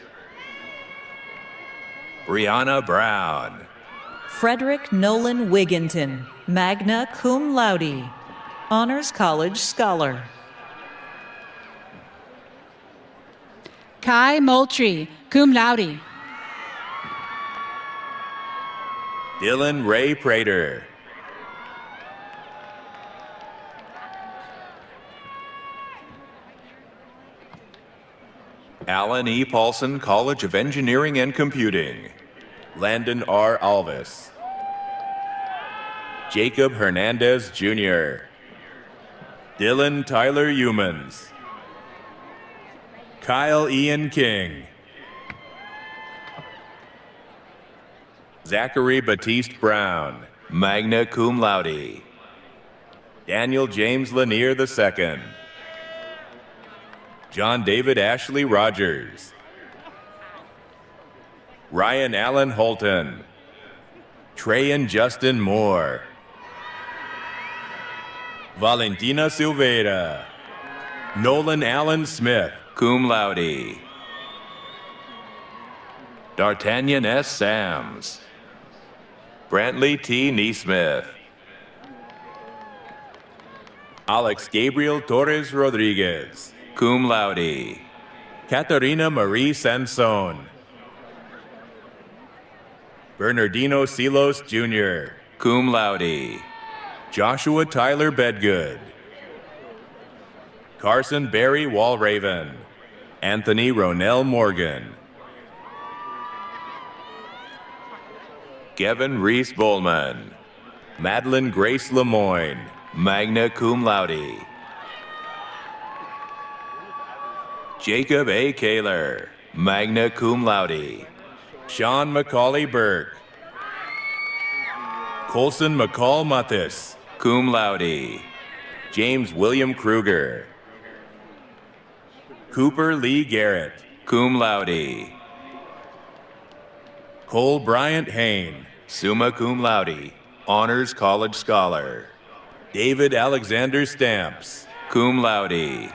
Brianna Brown, Frederick Nolan Wigginton, magna cum laude, Honors College Scholar. Kai Moultrie, cum laude. Dylan Ray Prater, Alan E. Paulson College of Engineering and Computing, Landon R. Alvis, Jacob Hernandez Jr., Dylan Tyler Humans, Kyle Ian King, Zachary Batiste Brown, magna cum laude, Daniel James Lanier II, John David Ashley Rogers, Ryan Allen Holton, Trey and Justin Moore, Valentina Silveira, Nolan Allen Smith, cum laude, D'Artagnan S. Sams, Brantley T. Neesmith, Alex Gabriel Torres Rodriguez, cum laude, Catarina Marie Sansone, Bernardino Silos Jr., cum laude, Joshua Tyler Bedgood, Carson Barry Walraven, Anthony Ronell Morgan, Kevin Reese Bowman, Madeline Grace Lemoyne, magna cum laude, Jacob A. Kaler, magna cum laude, Sean Macaulay Burke, Colson McCall Mathis, cum laude, James William Kruger, Cooper Lee Garrett, cum laude, Cole Bryant Hain, summa cum laude, Honors College Scholar, David Alexander Stamps, cum laude,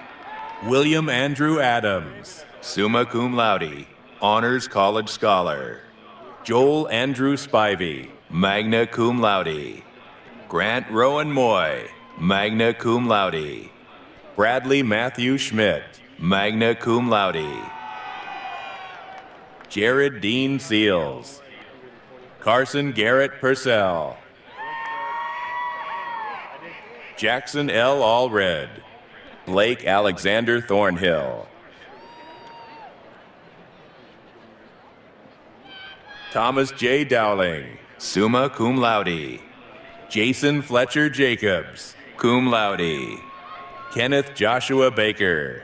William Andrew Adams, summa cum laude, Honors College Scholar, Joel Andrew Spivey, magna cum laude, Grant Rowan Moy, magna cum laude, Bradley Matthew Schmidt, magna cum laude, Jared Dean Seals, Carson Garrett Purcell, Jackson L. Allred, Blake Alexander Thornhill, Thomas J. Dowling, summa cum laude, Jason Fletcher Jacobs, cum laude, Kenneth Joshua Baker,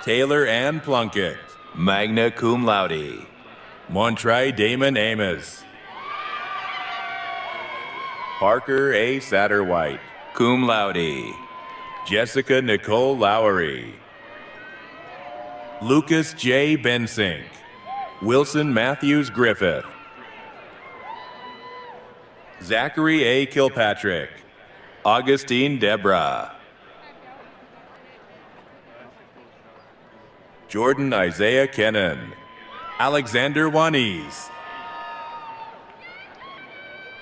Taylor Ann Plunkett, magna cum laude, Montray Damon Amos, Parker A. Satterwhite, cum laude, Jessica Nicole Lowry, Lucas J. Bensink, Wilson Matthews Griffith. Zachary A. Kilpatrick. Augustine Debra. Jordan Isaiah Kennan. Alexander Juaniz.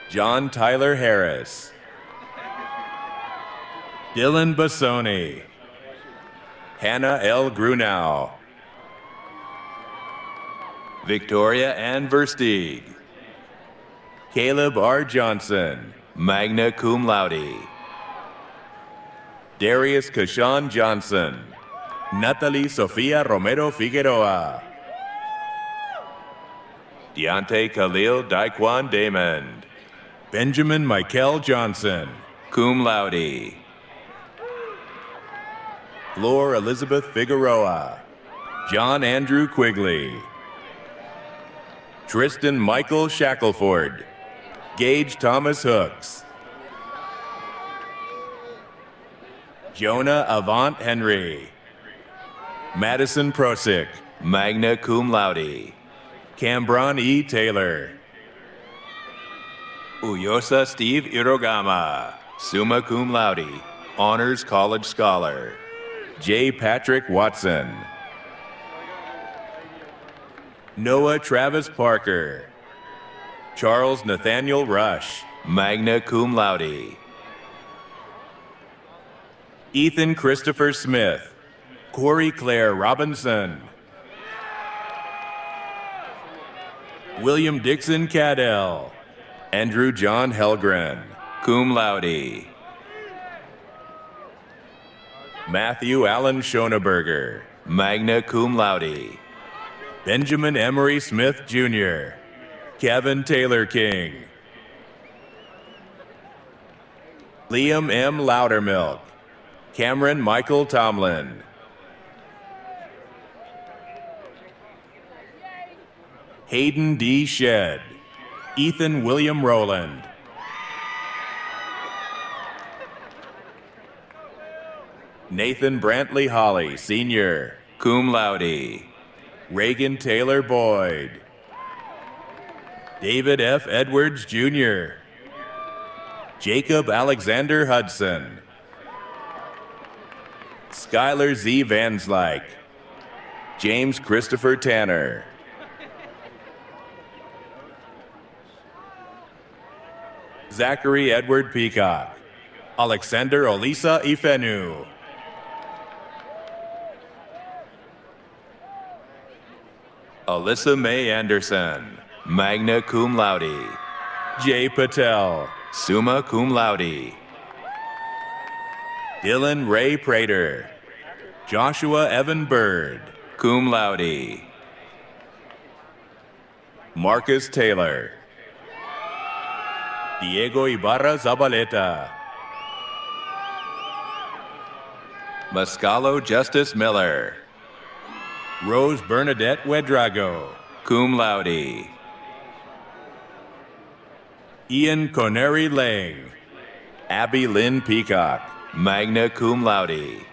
John Tyler Harris. Dylan Bassoni. Hannah L. Grunau. Victoria Ann Versteeg. Caleb R. Johnson, magna cum laude. Darius Kashawn Johnson. Natalie Sofia Romero Figueroa. Deontay Khalil Daquan Damond. Benjamin Michael Johnson, cum laude. Flor Elizabeth Figueroa. John Andrew Quigley. Tristan Michael Shackelford. Gage Thomas Hooks. Jonah Avant Henry. Madison Prosick, magna cum laude. Cambron E. Taylor. Uyosa Steve Irogama, summa cum laude, honors college scholar. J. Patrick Watson. Noah Travis Parker. Charles Nathaniel Rush, magna cum laude. Ethan Christopher Smith. Corey Claire Robinson. William Dixon Cadell. Andrew John Helgren, cum laude. Matthew Allen Schoneberger, magna cum laude. Benjamin Emery Smith Jr. Kevin Taylor King. Liam M. Loudermilk. Cameron Michael Tomlin. Hayden D. Shedd. Ethan William Rowland. Nathan Brantley Holly, Sr., cum laude. Reagan Taylor Boyd. David F. Edwards, Jr. Jacob Alexander Hudson. Skylar Z. Vanslyke. James Christopher Tanner. Zachary Edward Peacock. Alexander Olisa Ifenu. Alyssa Mae Anderson, magna cum laude. Jay Patel, summa cum laude. Dylan Ray Prater. Joshua Evan Bird, cum laude. Marcus Taylor. Diego Ibarra Zabaleta. Mascalo Justice Miller. Rose Bernadette Wedrago, cum laude. Ian Connery Lang. Abby Lynn Peacock, magna cum laude.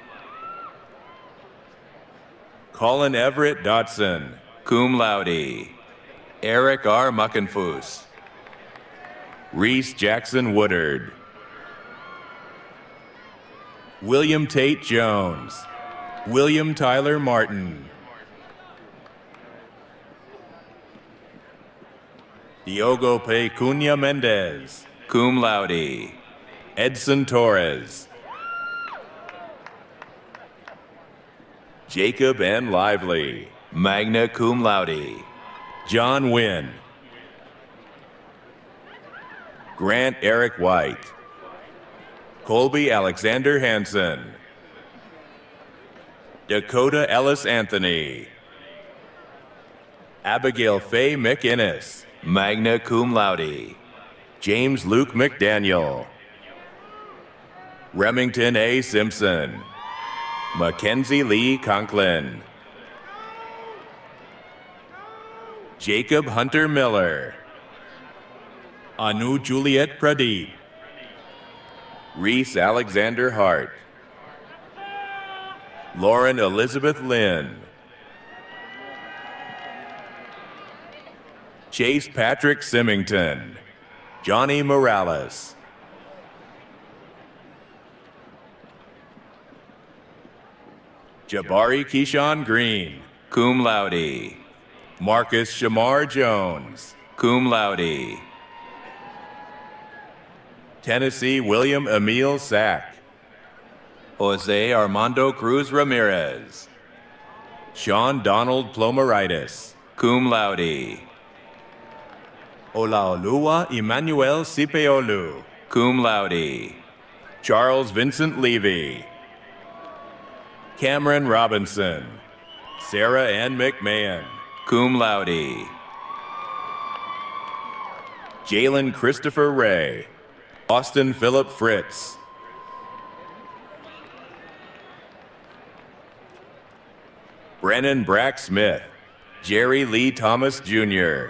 Colin Everett Dotson, cum laude. Eric R. Muckenfoos. Reese Jackson Woodard. William Tate Jones. William Tyler Martin. Diogo P. Cunha Mendez, cum laude. Edson Torres. Jacob N. Lively, magna cum laude. John Wynn. Grant Eric White. Colby Alexander Hansen. Dakota Ellis Anthony. Abigail Faye McInnes, magna cum laude. James Luke McDaniel. Remington A. Simpson. Mackenzie Lee Conklin. Jacob Hunter Miller. Anu Juliet Pradeep. Reese Alexander Hart. Lauren Elizabeth Lynn. Chase Patrick Symington, Johnny Morales, Jabari Keyshawn Green, cum laude. Marcus Shamar Jones, cum laude. Tennessee William Emil Sack, Jose Armando Cruz Ramirez, Sean Donald Plomaritis, cum laude. Olaoluwa Emmanuel Sipeolu, cum laude. Charles Vincent Levy, Cameron Robinson, Sarah Ann McMahon, cum laude. Jalen Christopher Ray, Austin Philip Fritz, Brennan Brack Smith, Jerry Lee Thomas Jr.,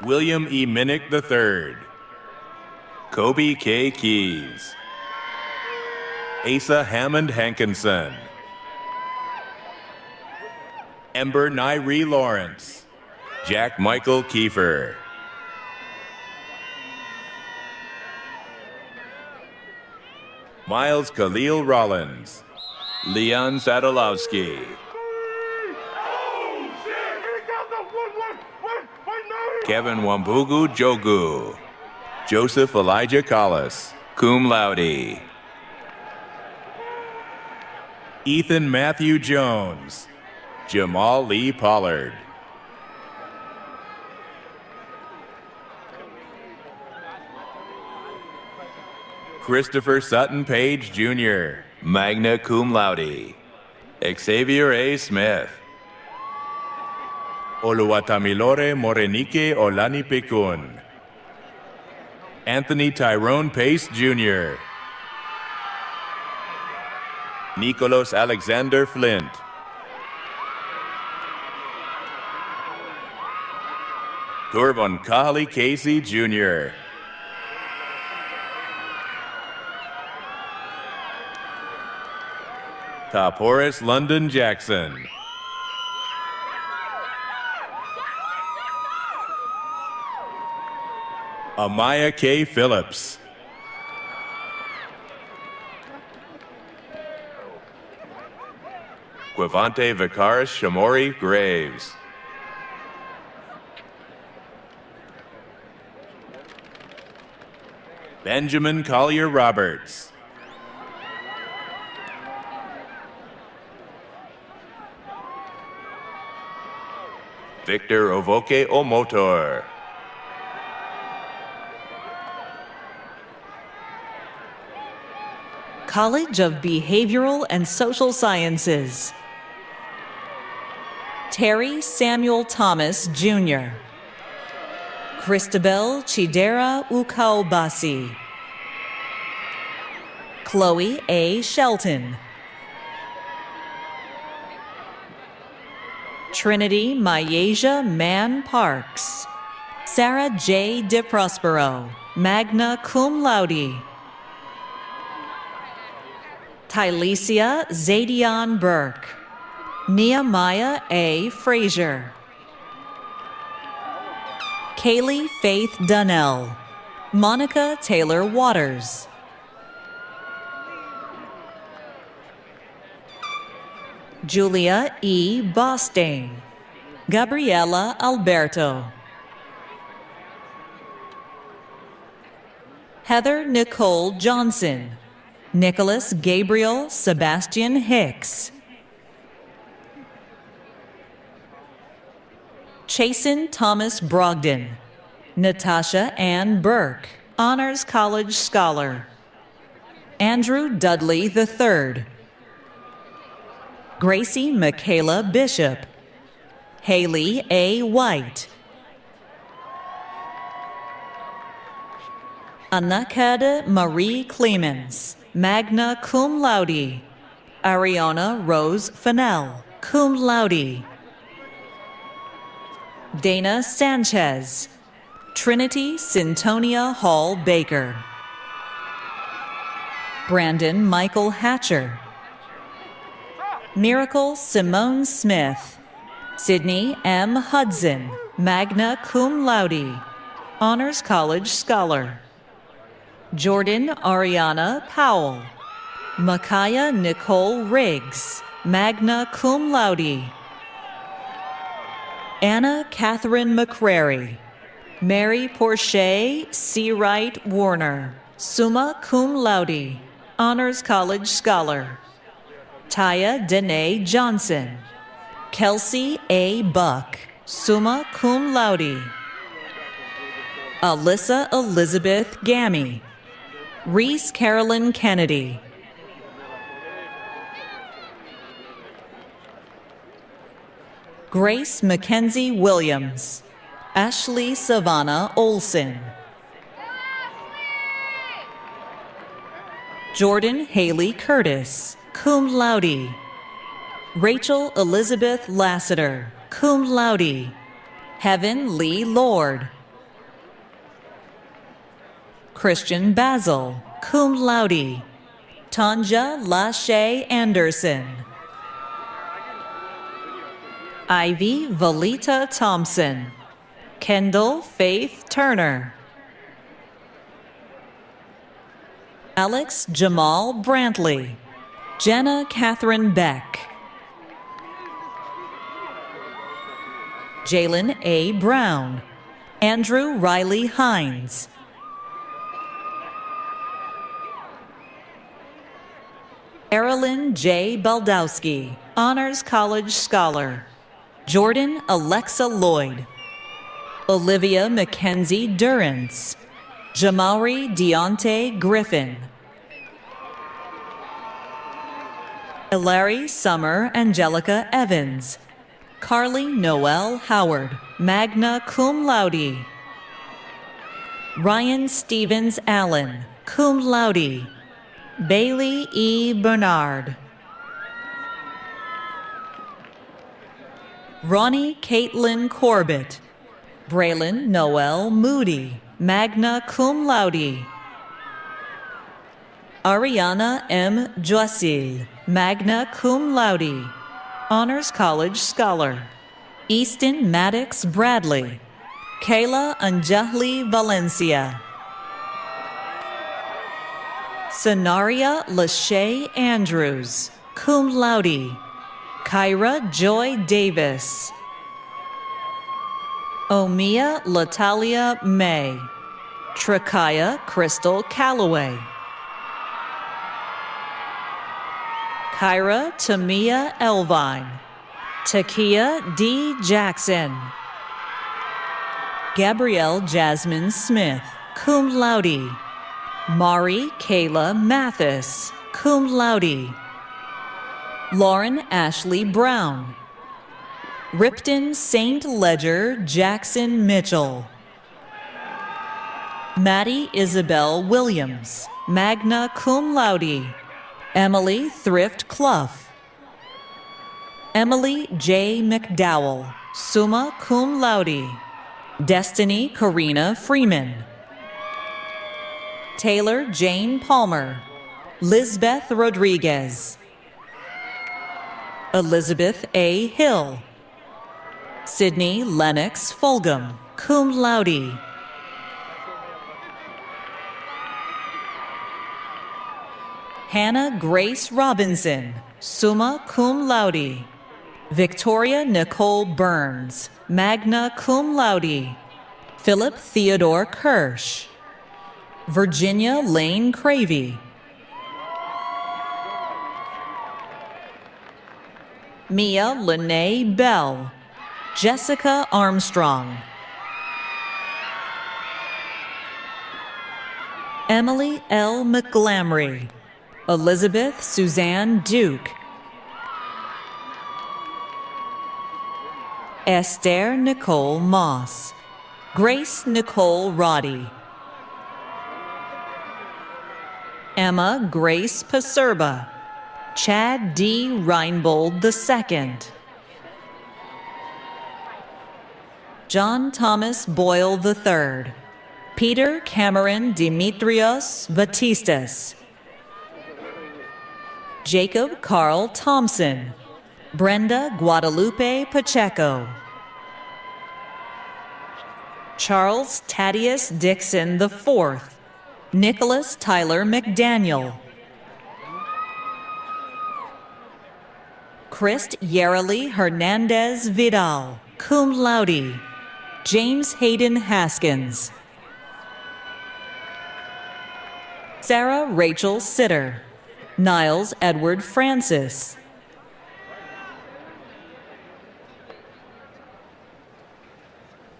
William E. Minnick III, Kobe K. Keys, Asa Hammond Hankinson, Ember Nyree Lawrence, Jack Michael Kiefer, Miles Khalil Rollins, Leon Sadolowski, Kevin Wambugu Jogu, Joseph Elijah Collis, cum laude. Ethan Matthew Jones, Jamal Lee Pollard, Christopher Sutton Page Jr., magna cum laude. Xavier A. Smith, Oluwatamilore Morenike Olanipekun, Anthony Tyrone Pace Jr., Nicholas Alexander Flint, Turvon Kahli Casey Jr., Taporis London Jackson, Amaya K. Phillips, Quavante Vicaris Shamori Graves, Benjamin Collier Roberts, Victor Ovoke Omotor, College of Behavioral and Social Sciences, Terry Samuel Thomas, Jr., Christabel Chidera Ukaobasi, Chloe A. Shelton, Trinity Myasia Mann Parks, Sarah J. DeProspero, magna cum laude, Tylesia Zadion Burke, Nehemiah A. Frazier, Kaylee Faith Dunnell, Monica Taylor Waters, Julia E. Bostain, Gabriela Alberto, Heather Nicole Johnson, Nicholas Gabriel Sebastian Hicks, Chasen Thomas Brogdon, Natasha Ann Burke, Honors College Scholar, Andrew Dudley III, Gracie Michaela Bishop, Haley A. White, Anakada Marie Clemens, magna cum laude, Ariana Rose Fennell, cum laude, Dana Sanchez, Trinity Syntonia Hall Baker, Brandon Michael Hatcher, Miracle Simone Smith, Sydney M. Hudson, magna cum laude, Honors College Scholar. Jordan Ariana Powell, Micaiah Nicole Riggs, magna cum laude. Anna Catherine McCrary, Mary Porche Seawright Warner, summa cum laude, Honors College Scholar. Taya Danae Johnson, Kelsey A. Buck, summa cum laude. Alyssa Elizabeth Gammy, Reese Carolyn Kennedy. Grace Mackenzie Williams, Ashley Savannah Olson. Jordan Haley Curtis, cum laude. Rachel Elizabeth Lassiter, cum laude. Heaven Lee Lord. Christian Basil, cum laude. Tanja Lachey Anderson. Ivy Valita Thompson, Kendall Faith Turner. Alex Jamal Brantley, Jenna Catherine Beck. Jalen A. Brown, Andrew Riley Hines. Erilyn J. Baldowski, Honors College Scholar. Jordan Alexa Lloyd. Olivia Mackenzie Durrance. Jamari Deontay Griffin. Hilary Summer Angelica Evans. Carly Noel Howard, magna cum laude. Ryan Stevens Allen, cum laude. Bailey E. Bernard. Ronnie Caitlin Corbett. Braylon Noel Moody, magna cum laude. Ariana M. Joisil, magna cum laude. Honors College Scholar. Easton Maddox Bradley. Kayla Anjahli Valencia. Sanaria Lachey Andrews, cum laude. Kyra Joy Davis. Omia Latalia May. Trakaya Crystal Calloway. Kyra Tamia Elvine. Takia D. Jackson. Gabrielle Jasmine Smith, cum laude. Mari Kayla Mathis, cum laude. Lauren Ashley Brown. Ripton St. Ledger Jackson Mitchell. Maddie Isabel Williams, magna cum laude. Emily Thrift Clough. Emily J. McDowell, summa cum laude. Destiny Karina Freeman. Taylor Jane Palmer. Lizbeth Rodriguez. Elizabeth A. Hill. Sydney Lennox Fulgham, cum laude. Hannah Grace Robinson, summa cum laude. Victoria Nicole Burns, magna cum laude. Philip Theodore Kirsch. Virginia Lane Cravey. Mia Lene Bell. Jessica Armstrong. Emily L. McGlamry. Elizabeth Suzanne Duke. Esther Nicole Moss. Grace Nicole Roddy. Emma Grace Paserba. Chad D. Reinbold II. John Thomas Boyle III. Peter Cameron Dimitrios Batistas. Jacob Carl Thompson. Brenda Guadalupe Pacheco. Charles Thaddeus Dixon IV. Nicholas Tyler McDaniel. Christ Yareli Hernandez Vidal, cum laude. James Hayden Haskins. Sarah Rachel Sitter. Niles Edward Francis.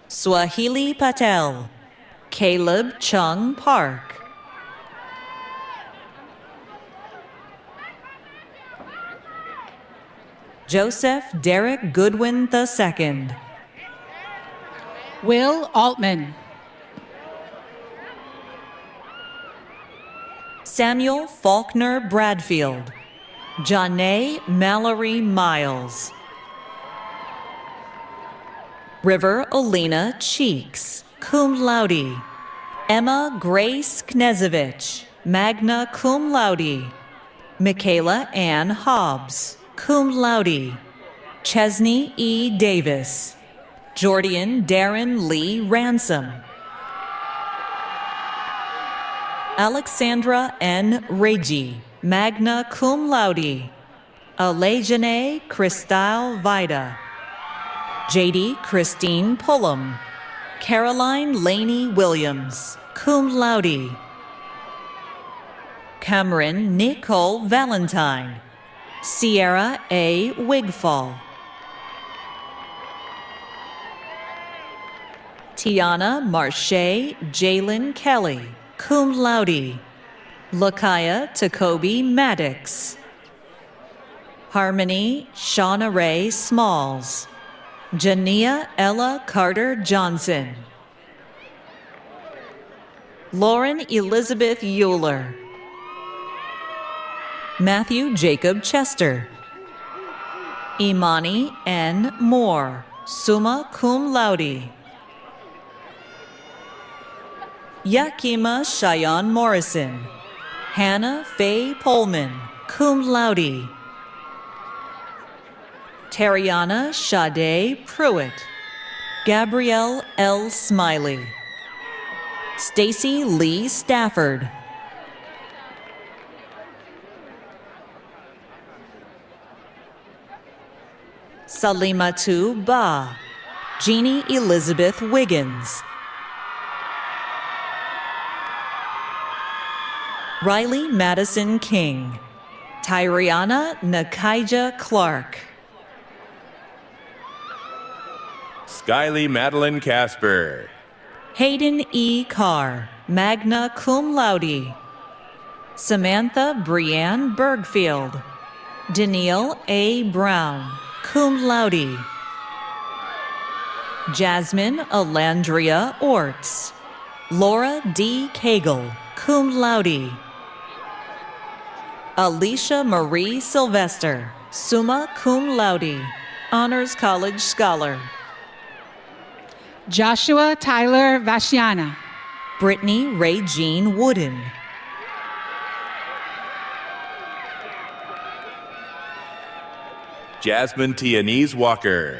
Swahili Patel. Caleb Chung Park. Joseph Derek Goodwin II. Will Altman. Samuel Faulkner Bradfield. Janae Mallory Miles. River Olena Cheeks, cum laude. Emma Grace Knezevich, magna cum laude. Michaela Ann Hobbs, cum laude. Chesney E. Davis. Jordian Darren Lee Ransom. Alexandra N. Regi, magna cum laude. Alejane Cristal Vida. J.D. Christine Pullum. Caroline Laney Williams, cum laude. Cameron Nicole Valentine. Sierra A. Wigfall. Tiana Marche Jalen Kelly, cum laude. Lakaya Tacoby Maddox. Harmony Shauna Ray Smalls. Jania Ella Carter Johnson. Lauren Elizabeth Euler. Matthew Jacob Chester. Imani N. Moore, summa cum laude. Yakima Cheyenne Morrison. Hannah Faye Pullman, cum laude. Tariana Sade Pruitt. Gabrielle L. Smiley. Stacy Lee Stafford. Salimatu Ba. Jeannie Elizabeth Wiggins. Riley Madison King. Tyriana Nakaija Clark. Skyly Madeline Casper. Hayden E. Carr, magna cum laude. Samantha Brianne Bergfield. Danielle A. Brown, cum laude. Jasmine Alandria Orts. Laura D. Cagle, cum laude. Alicia Marie Sylvester, summa cum laude, Honors College Scholar. Joshua Tyler Vashiana. Brittany Ray Jean Wooden. Jasmine Tianese Walker.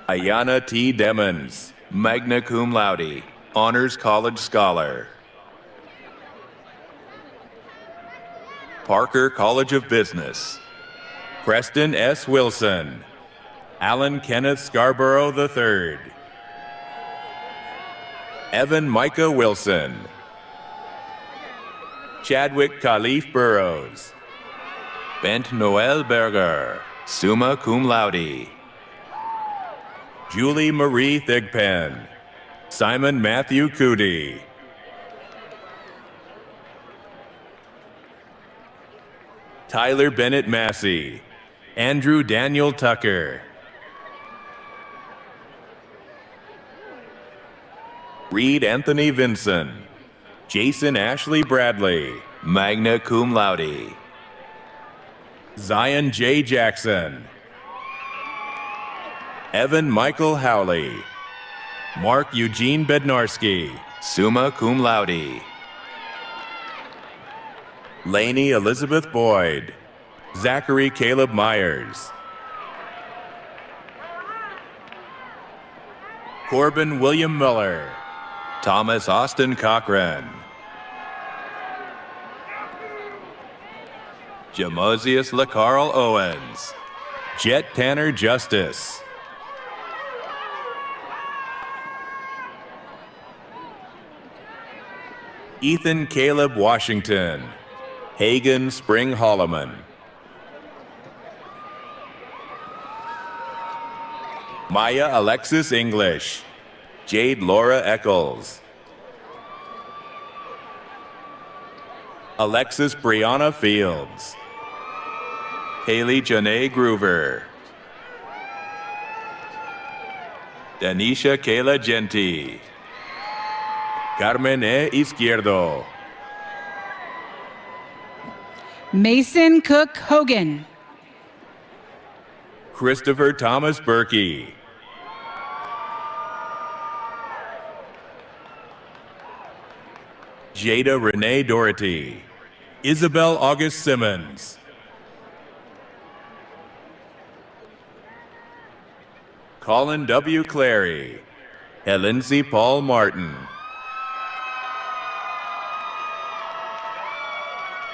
Ayana T. Demmons, magna cum laude, Honors College Scholar. Parker College of Business. Preston S. Wilson. Alan Kenneth Scarborough III. Evan Micah Wilson. Chadwick Khalif Burrows. Bent Noel Berger, summa cum laude. Julie Marie Thigpen. Simon Matthew Cootie. Tyler Bennett Massey. Andrew Daniel Tucker. Reed Anthony Vinson. Jason Ashley Bradley, magna cum laude. Zion J. Jackson. Evan Michael Howley. Mark Eugene Bednarski, summa cum laude. Lainey Elizabeth Boyd, Zachary Caleb Myers, Corbin William Miller, Thomas Austin Cochran, Jamosius LaCarl Owens, Jet Tanner Justice, Ethan Caleb Washington, Hagen Spring Holloman, Maya Alexis English, Jade Laura Eccles, Alexis Brianna Fields, Haley Janae Groover, Danisha Kayla Genti, Carmen E. Izquierdo, Mason Cook Hogan. Christopher Thomas Berkey, Jada Renee Doherty, Isabel August Simmons, Colin W. Clary, Helen C. Paul Martin,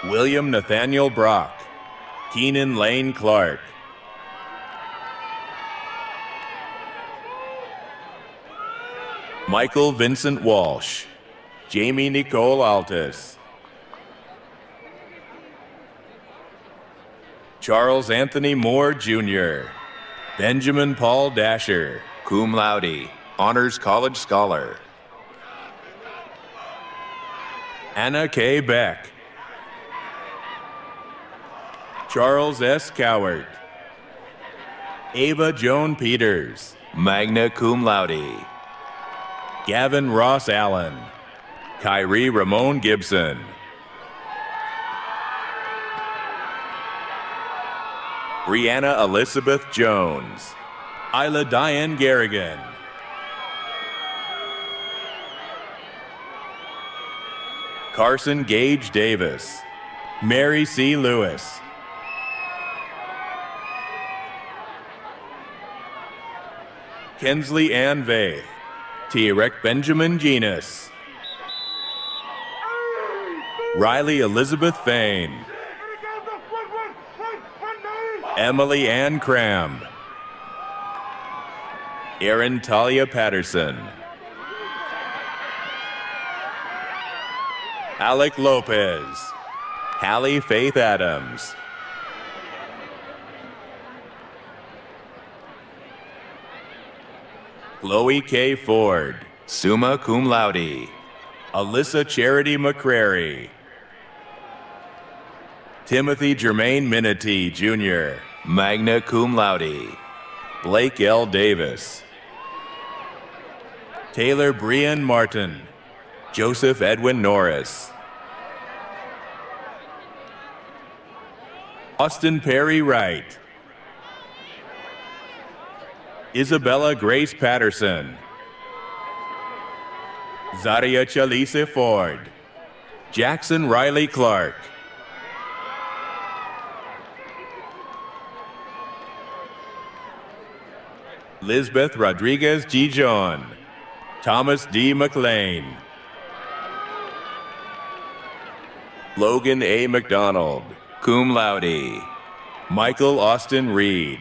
William Nathaniel Brock, Keenan Lane Clark, Michael Vincent Walsh, Jamie Nicole Altus, Charles Anthony Moore Jr., Benjamin Paul Dasher, cum laude, Honors College Scholar, Anna K. Beck, Charles S. Cowart, Ava Joan Peters, magna cum laude, Gavin Ross Allen, Kyrie Ramon Gibson, Brianna Elizabeth Jones, Isla Diane Garrigan, Carson Gage Davis, Mary C. Lewis, Kensley Ann Vaith, T-Rec Benjamin Genus, Riley Elizabeth Fain, Emily Ann Cram, Erin Talia Patterson, Alec Lopez, Hallie Faith Adams, Chloe K. Ford, summa cum laude, Alyssa Charity McCrary, Timothy Jermaine Minity, Jr., magna cum laude, Blake L. Davis, Taylor Brian Martin, Joseph Edwin Norris, Austin Perry Wright, Isabella Grace Patterson, Zaria Chalise Ford, Jackson Riley Clark, Lisbeth Rodriguez Gijon, Thomas D. McLean, Logan A. McDonald, cum laude, Michael Austin Reed,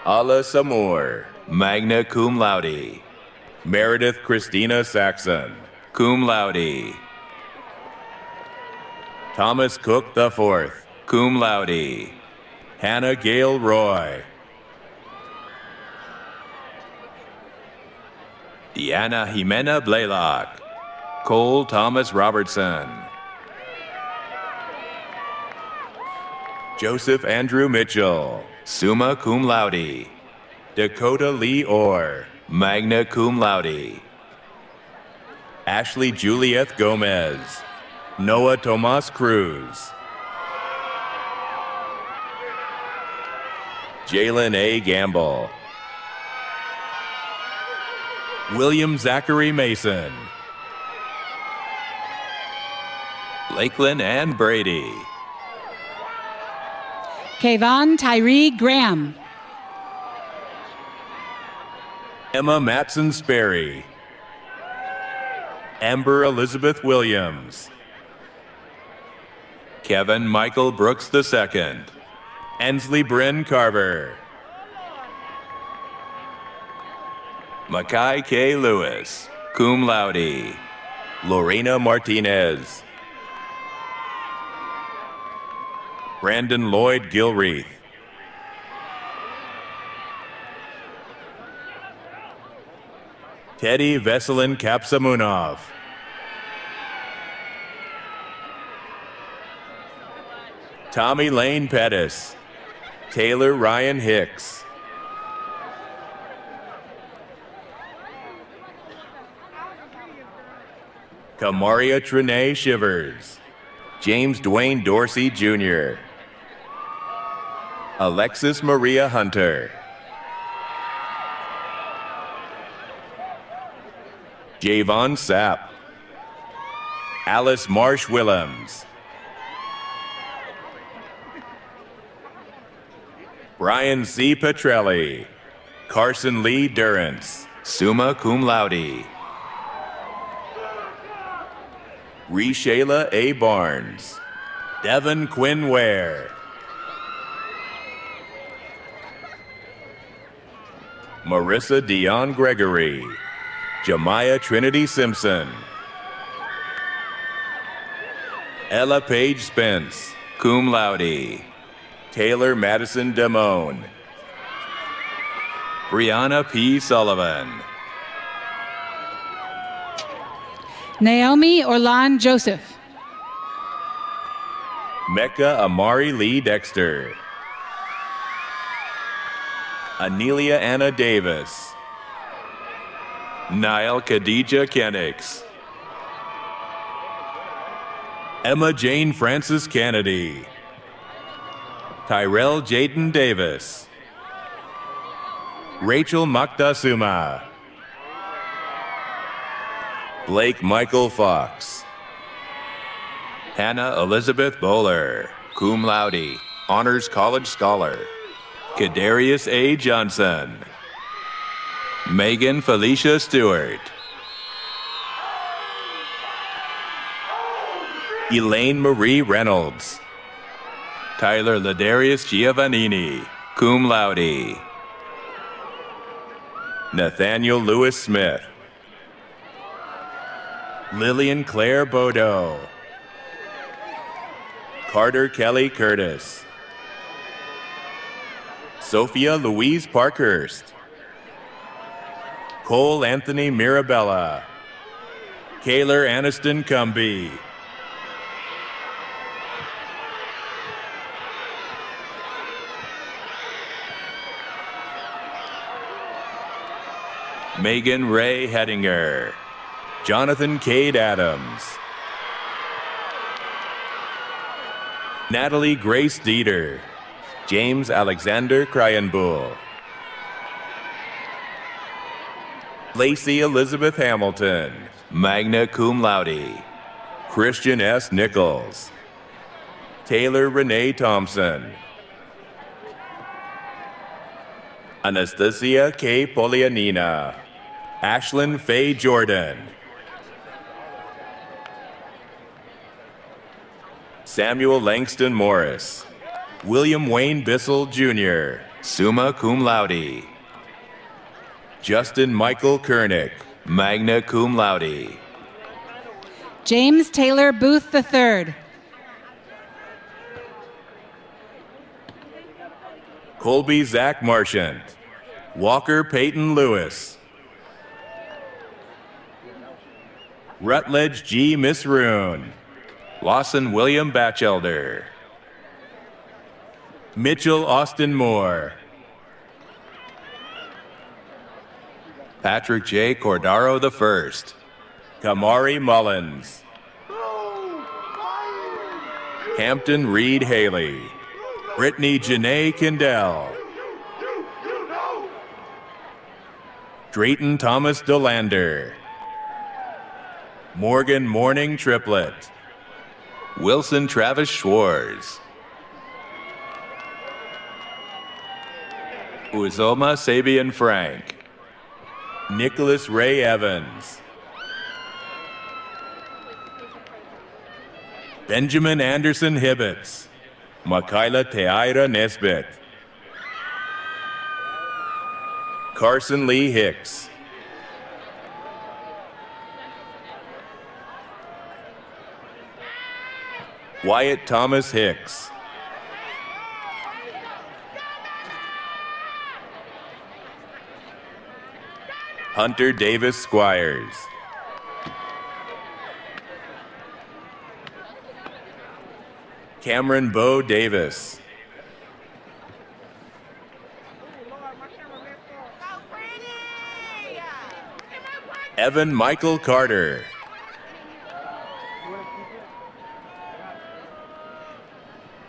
Ala Samur, magna cum laude, Meredith Christina Saxon, cum laude, Thomas Cook IV, cum laude, Hannah Gale Roy, Deanna Jimena Blaylock, Cole Thomas Robertson, Joseph Andrew Mitchell, summa cum laude, Dakota Lee Orr, magna cum laude, Ashley Julieth Gomez, Noah Tomas Cruz, Jalen A. Gamble, William Zachary Mason, Lakeland Ann Brady. Kayvon Tyree Graham. Emma Matson Sperry. Amber Elizabeth Williams. Kevin Michael Brooks II. Ensley Bryn Carver. Makai K. Lewis, cum laude. Lorena Martinez. Brandon Lloyd Gilreath. Teddy Veselin Kapsamunov. Tommy Lane Pettis. Taylor Ryan Hicks. Kamaria Trinae Shivers. James Dwayne Dorsey Jr. Alexis Maria Hunter. Javon Sapp. Alice Marsh Willems. Brian C. Petrelli. Carson Lee Durrance, summa cum laude. Reshayla A. Barnes. Devin Quinn Ware. Marissa Dion Gregory. Jemiah Trinity Simpson. Ella Page Spence, cum laude. Taylor Madison Damone. Brianna P. Sullivan. Naomi Orlan Joseph. Mecca Amari Lee Dexter. Anelia Anna Davis. Niall Khadija Kennicks. Emma Jane Francis Kennedy. Tyrell Jaden Davis. Rachel Makdasuma. Blake Michael Fox. Hannah Elizabeth Bowler, cum laude, Honors College Scholar. Kadarius A. Johnson. Megan Felicia Stewart. Elaine Marie Reynolds. Tyler Ladarius Giovannini, cum laude. Nathaniel Lewis Smith. Lillian Claire Bodeau. Carter Kelly Curtis. Sophia Louise Parkhurst. Cole Anthony Mirabella. Kaylor Aniston Cumby. Megan Ray Hedinger. Jonathan Cade Adams. Natalie Grace Dieter. James Alexander Kryenbuhl. Lacey Elizabeth Hamilton, magna cum laude. Christian S. Nichols. Taylor Renee Thompson. Anastasia K. Polianina. Ashlyn Faye Jordan. Samuel Langston Morris. William Wayne Bissell Jr., summa cum laude. Justin Michael Kernick, magna cum laude. James Taylor Booth III. Colby Zach Marchant. Walker Peyton Lewis. Rutledge G. Misroon. Lawson William Batchelder. Mitchell Austin Moore. Patrick J. Cordaro I. Kamari Mullins. Hampton Reed Haley. Brittany Janae Kindell. Drayton Thomas Delander. Morgan Morning Triplett. Wilson Travis Schwartz. Uzoma Sabian Frank. Nicholas Ray Evans. Benjamin Anderson Hibbets. Makaila Teaira Nesbitt. Carson Lee Hicks. Wyatt Thomas Hicks. Hunter Davis Squires. Cameron Bo Davis. Evan Michael Carter.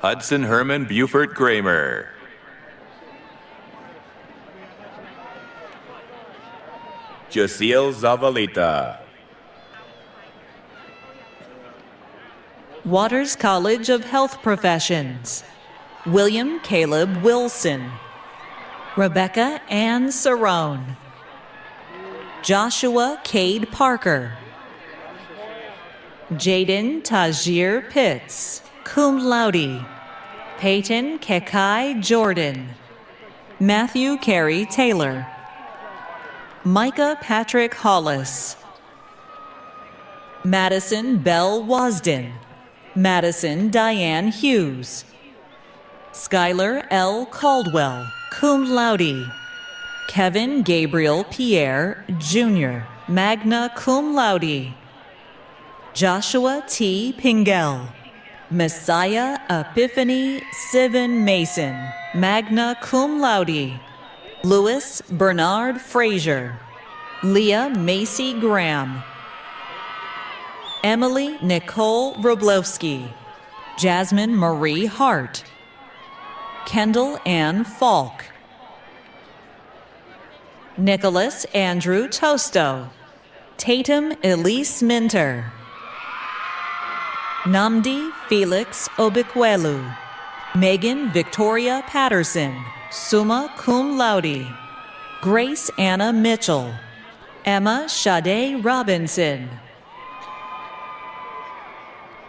Hudson Herman Buford Kramer. Josiel Zavalita. Waters College of Health Professions. William Caleb Wilson. Rebecca Ann Cerrone. Joshua Cade Parker. Jaden Tajir Pitts, cum laude. Peyton Kekai Jordan. Matthew Carey Taylor. Micah Patrick Hollis. Madison Bell Wasden. Madison Diane Hughes. Skylar L. Caldwell, cum laude. Kevin Gabriel Pierre, Jr., magna cum laude. Joshua T. Pingel. Messiah Epiphany Sivan Mason, magna cum laude. Louis Bernard Frazier. Leah Macy Graham. Emily Nicole Roblowski. Jasmine Marie Hart. Kendall Ann Falk. Nicholas Andrew Tosto. Tatum Elise Minter. Namdi Felix Obikwelu. Megan Victoria Patterson, summa cum laude. Grace Anna Mitchell. Emma Sade Robinson.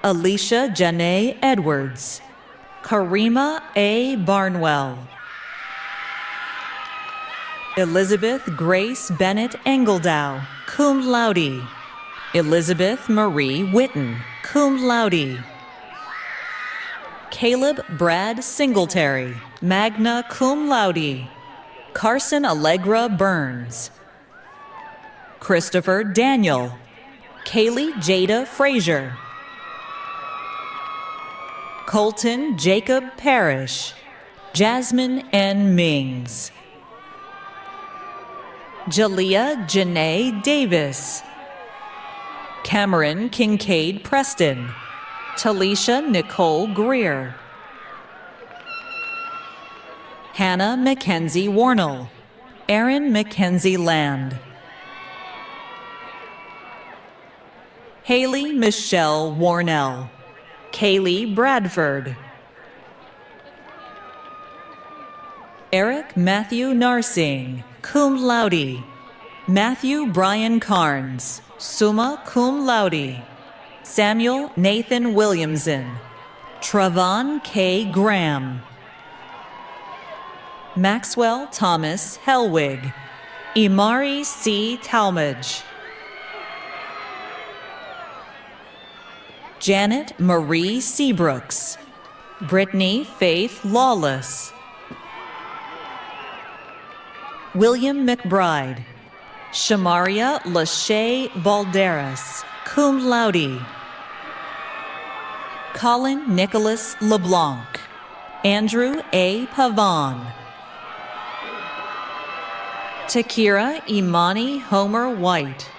Alicia Janae Edwards. Karima A. Barnwell. Elizabeth Grace Bennett Engeldow, cum laude. Elizabeth Marie Witten, cum laude. Caleb Brad Singletary, magna cum laude. Carson Allegra Burns. Christopher Daniel. Kaylee Jada Frazier. Colton Jacob Parrish. Jasmine N. Mings. Jalea Janae Davis. Cameron Kincaid Preston. Talisha Nicole Greer. Hannah Mackenzie Warnell. Erin Mackenzie Land. Haley Michelle Warnell. Kaylee Bradford. Eric Matthew Narsing, cum laude. Matthew Brian Carnes, summa cum laude. Samuel Nathan Williamson. Travon K. Graham. Maxwell Thomas Helwig. Imari C. Talmadge. Janet Marie Seabrooks. Brittany Faith Lawless. William McBride. Shamaria Lachey Balderas, cum laude. Colin Nicholas LeBlanc. Andrew A. Pavon. Takira Imani Homer White.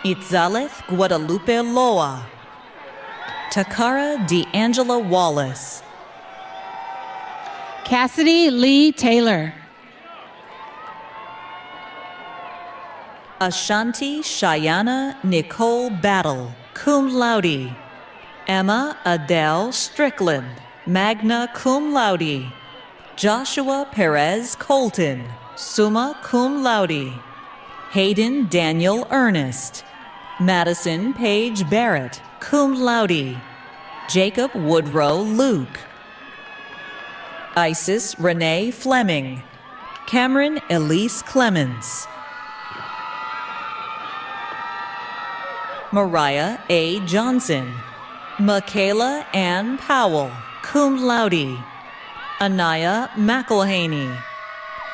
Itzaleth Guadalupe Loa. Takara D'Angela Wallace. Cassidy Lee Taylor. Ashanti Shayana Nicole Battle, cum laude. Emma Adele Strickland, magna cum laude. Joshua Perez Colton, summa cum laude. Hayden Daniel Ernest. Madison Paige Barrett, cum laude. Jacob Woodrow Luke. Isis Renee Fleming. Cameron Elise Clemens. Mariah A. Johnson. Michaela Ann Powell, cum laude. Anaya McElhaney.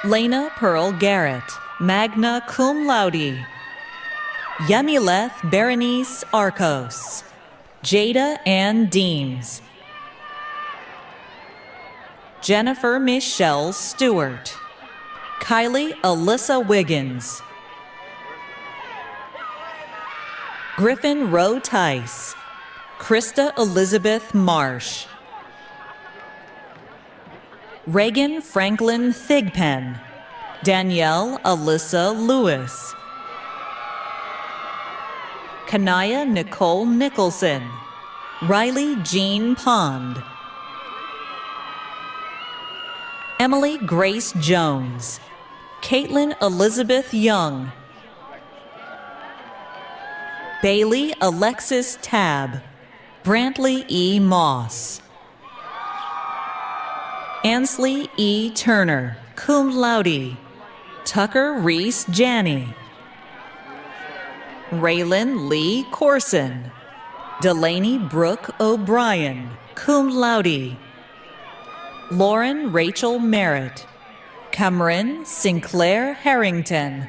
Lena Pearl Garrett, magna cum laude. Yamileth Berenice Arcos. Jada Ann Deems. Jennifer Michelle Stewart. Kylie Alyssa Wiggins. Griffin Rowe Tice. Krista Elizabeth Marsh. Reagan Franklin Thigpen. Danielle Alyssa Lewis. Kanaya Nicole Nicholson. Riley Jean Pond. Emily Grace Jones. Caitlin Elizabeth Young. Bailey Alexis Tabb. Brantley E. Moss. Ansley E. Turner, cum laude. Tucker Reese Janney. Raylan Lee Corson. Delaney Brooke O'Brien, cum laude. Lauren Rachel Merritt. Cameron Sinclair Harrington.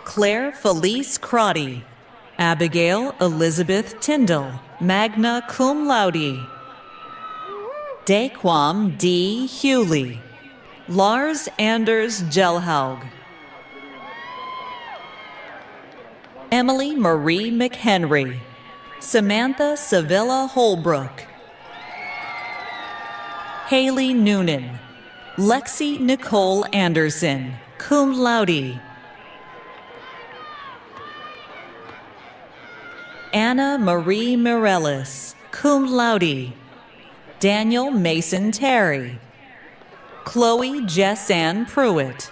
Claire Felice Crotty. Abigail Elizabeth Tyndall, magna cum laude. Daquam D. Hewley. Lars Anders Gelhaug. Emily Marie McHenry. Samantha Sevilla Holbrook. Haley Noonan. Lexi Nicole Anderson, cum laude. Anna Marie Mireles, cum laude. Daniel Mason Terry. Chloe Jessanne Pruitt.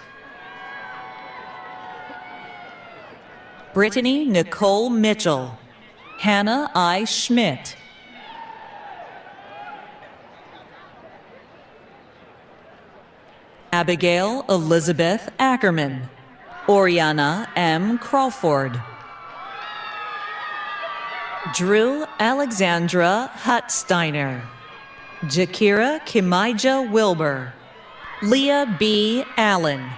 Brittany Nicole Mitchell. Hannah I. Schmidt. Abigail Elizabeth Ackerman. Oriana M. Crawford. Drew Alexandra Huttsteiner. Jakira Kimija Wilbur. Leah B. Allen.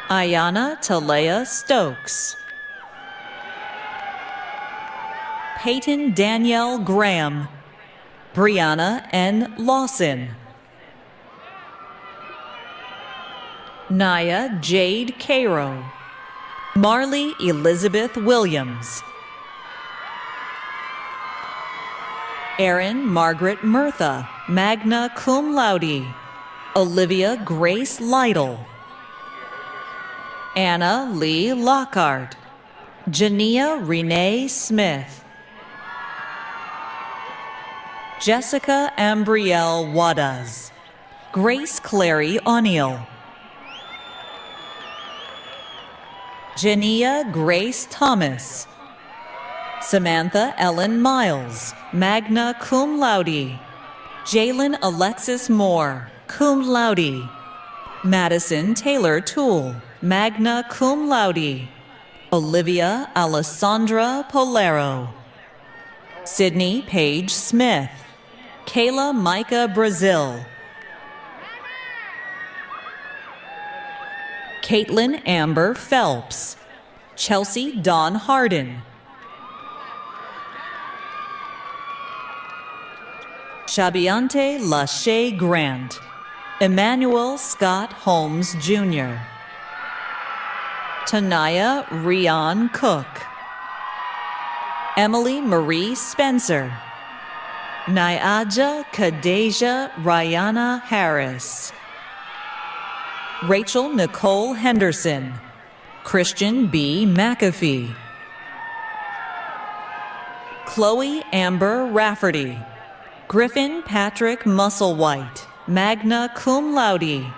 Ayana Talea Stokes. Peyton Danielle Graham. Brianna N. Lawson. Naya Jade Cairo. Marley Elizabeth Williams. Erin Margaret Murtha, magna cum laude. Olivia Grace Lytle. Anna Lee Lockhart. Jania Renee Smith. Jessica Ambrielle Wadas. Grace Clary O'Neill. Jania Grace Thomas. Samantha Ellen Miles, magna cum laude. Jalen Alexis Moore, cum laude. Madison Taylor Toole, magna cum laude. Olivia Alessandra Polero. Sydney Paige Smith. Kayla Micah Brazil. Caitlin Amber Phelps. Chelsea Dawn Harden. Shabiante Lachey Grant. Emmanuel Scott Holmes Jr. Tanaya Rion Cook. Emily Marie Spencer. Nyaja Kadeja Rihanna Harris. Rachel Nicole Henderson. Christian B. McAfee. Chloe Amber Rafferty. Griffin Patrick Musselwhite, magna cum laude.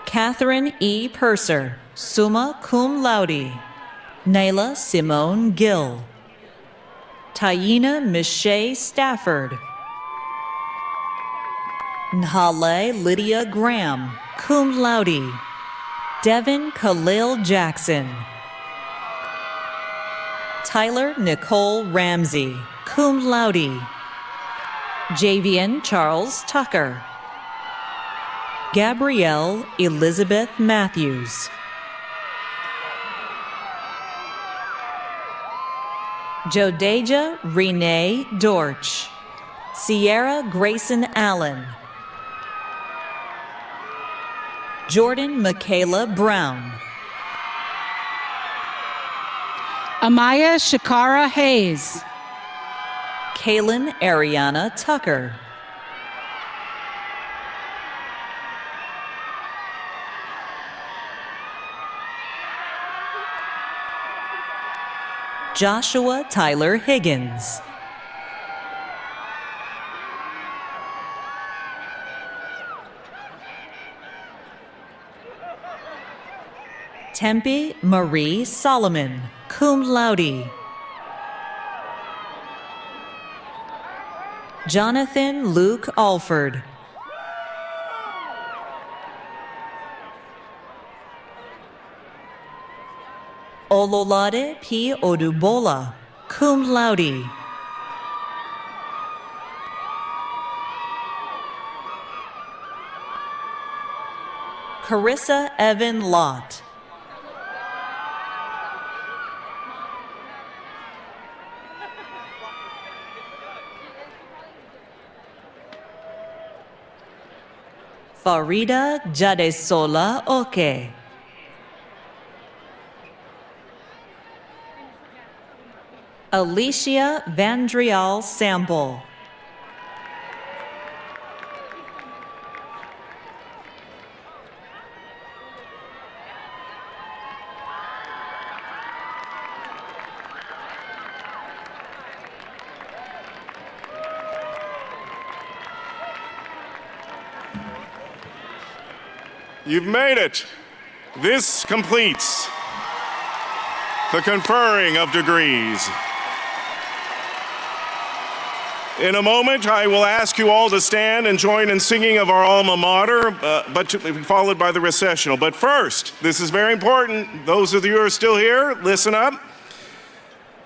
Catherine E. Purser, summa cum laude. Nayla Simone Gill. Taina Michelle Stafford. Nhale Lydia Graham, cum laude. Devin Khalil Jackson. Tyler Nicole Ramsey, cum laude. Javian Charles Tucker. Gabrielle Elizabeth Matthews. Jodeja Renee Dorch. Sierra Grayson Allen. Jordan Michaela Brown. Amaya Shakara Hayes. Kaylin Ariana Tucker. Joshua Tyler Higgins. Tempe Marie Solomon, cum laude. Jonathan Luke Alford. Ololade P. Odubola, cum laude. Carissa Evan Lott. Farida Jadesola Oke. Alicia Vandrial Sample. You've made it. This completes the conferring of degrees. In a moment, I will ask you all to stand and join in singing of our alma mater, but to be followed by the recessional. But first, this is very important. Those of you who are still here, listen up.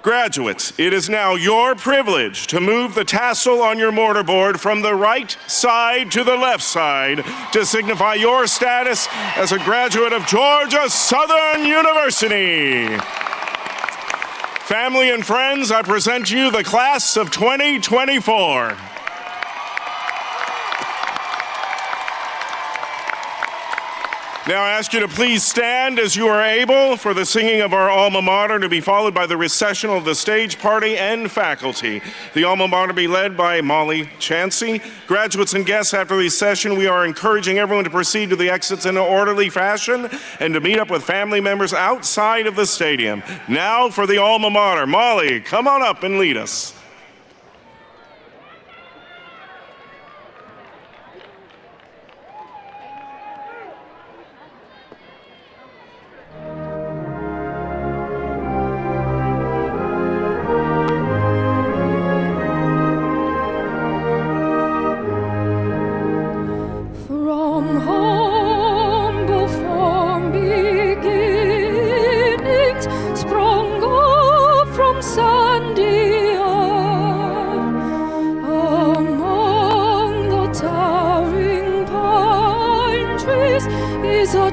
Graduates, it is now your privilege to move the tassel on your mortarboard from the right side to the left side to signify your status as a graduate of Georgia Southern University. Family and friends, I present you the class of 2024. Now I ask you to please stand as you are able for the singing of our alma mater, to be followed by the recessional of the stage party and faculty. The alma mater be led by Molly Chansey. Graduates and guests, after the session, we are encouraging everyone to proceed to the exits in an orderly fashion and to meet up with family members outside of the stadium. Now for the alma mater. Molly, come on up and lead us.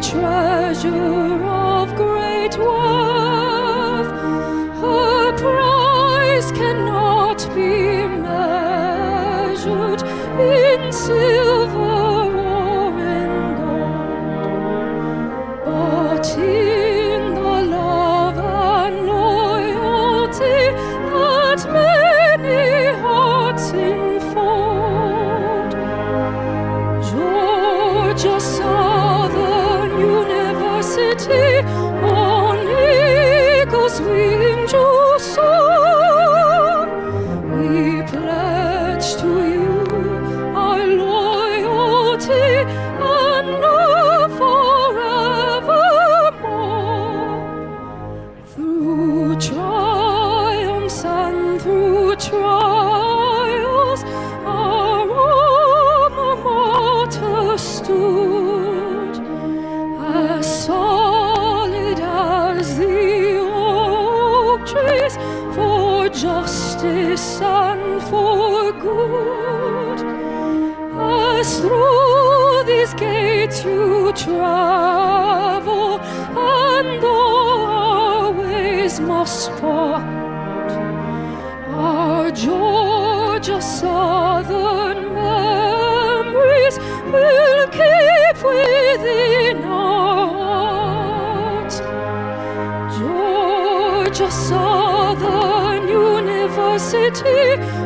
Treasure of great worth, her price cannot be measured in silver or in gold, but in the love and loyalty that many hearts enfold. Georgia Southern University, on eagle's wing to soar, peace and for good. As through these gates you travel, and though our ways must part, our Georgia Southern memories will keep within our hearts. Georgia Southern University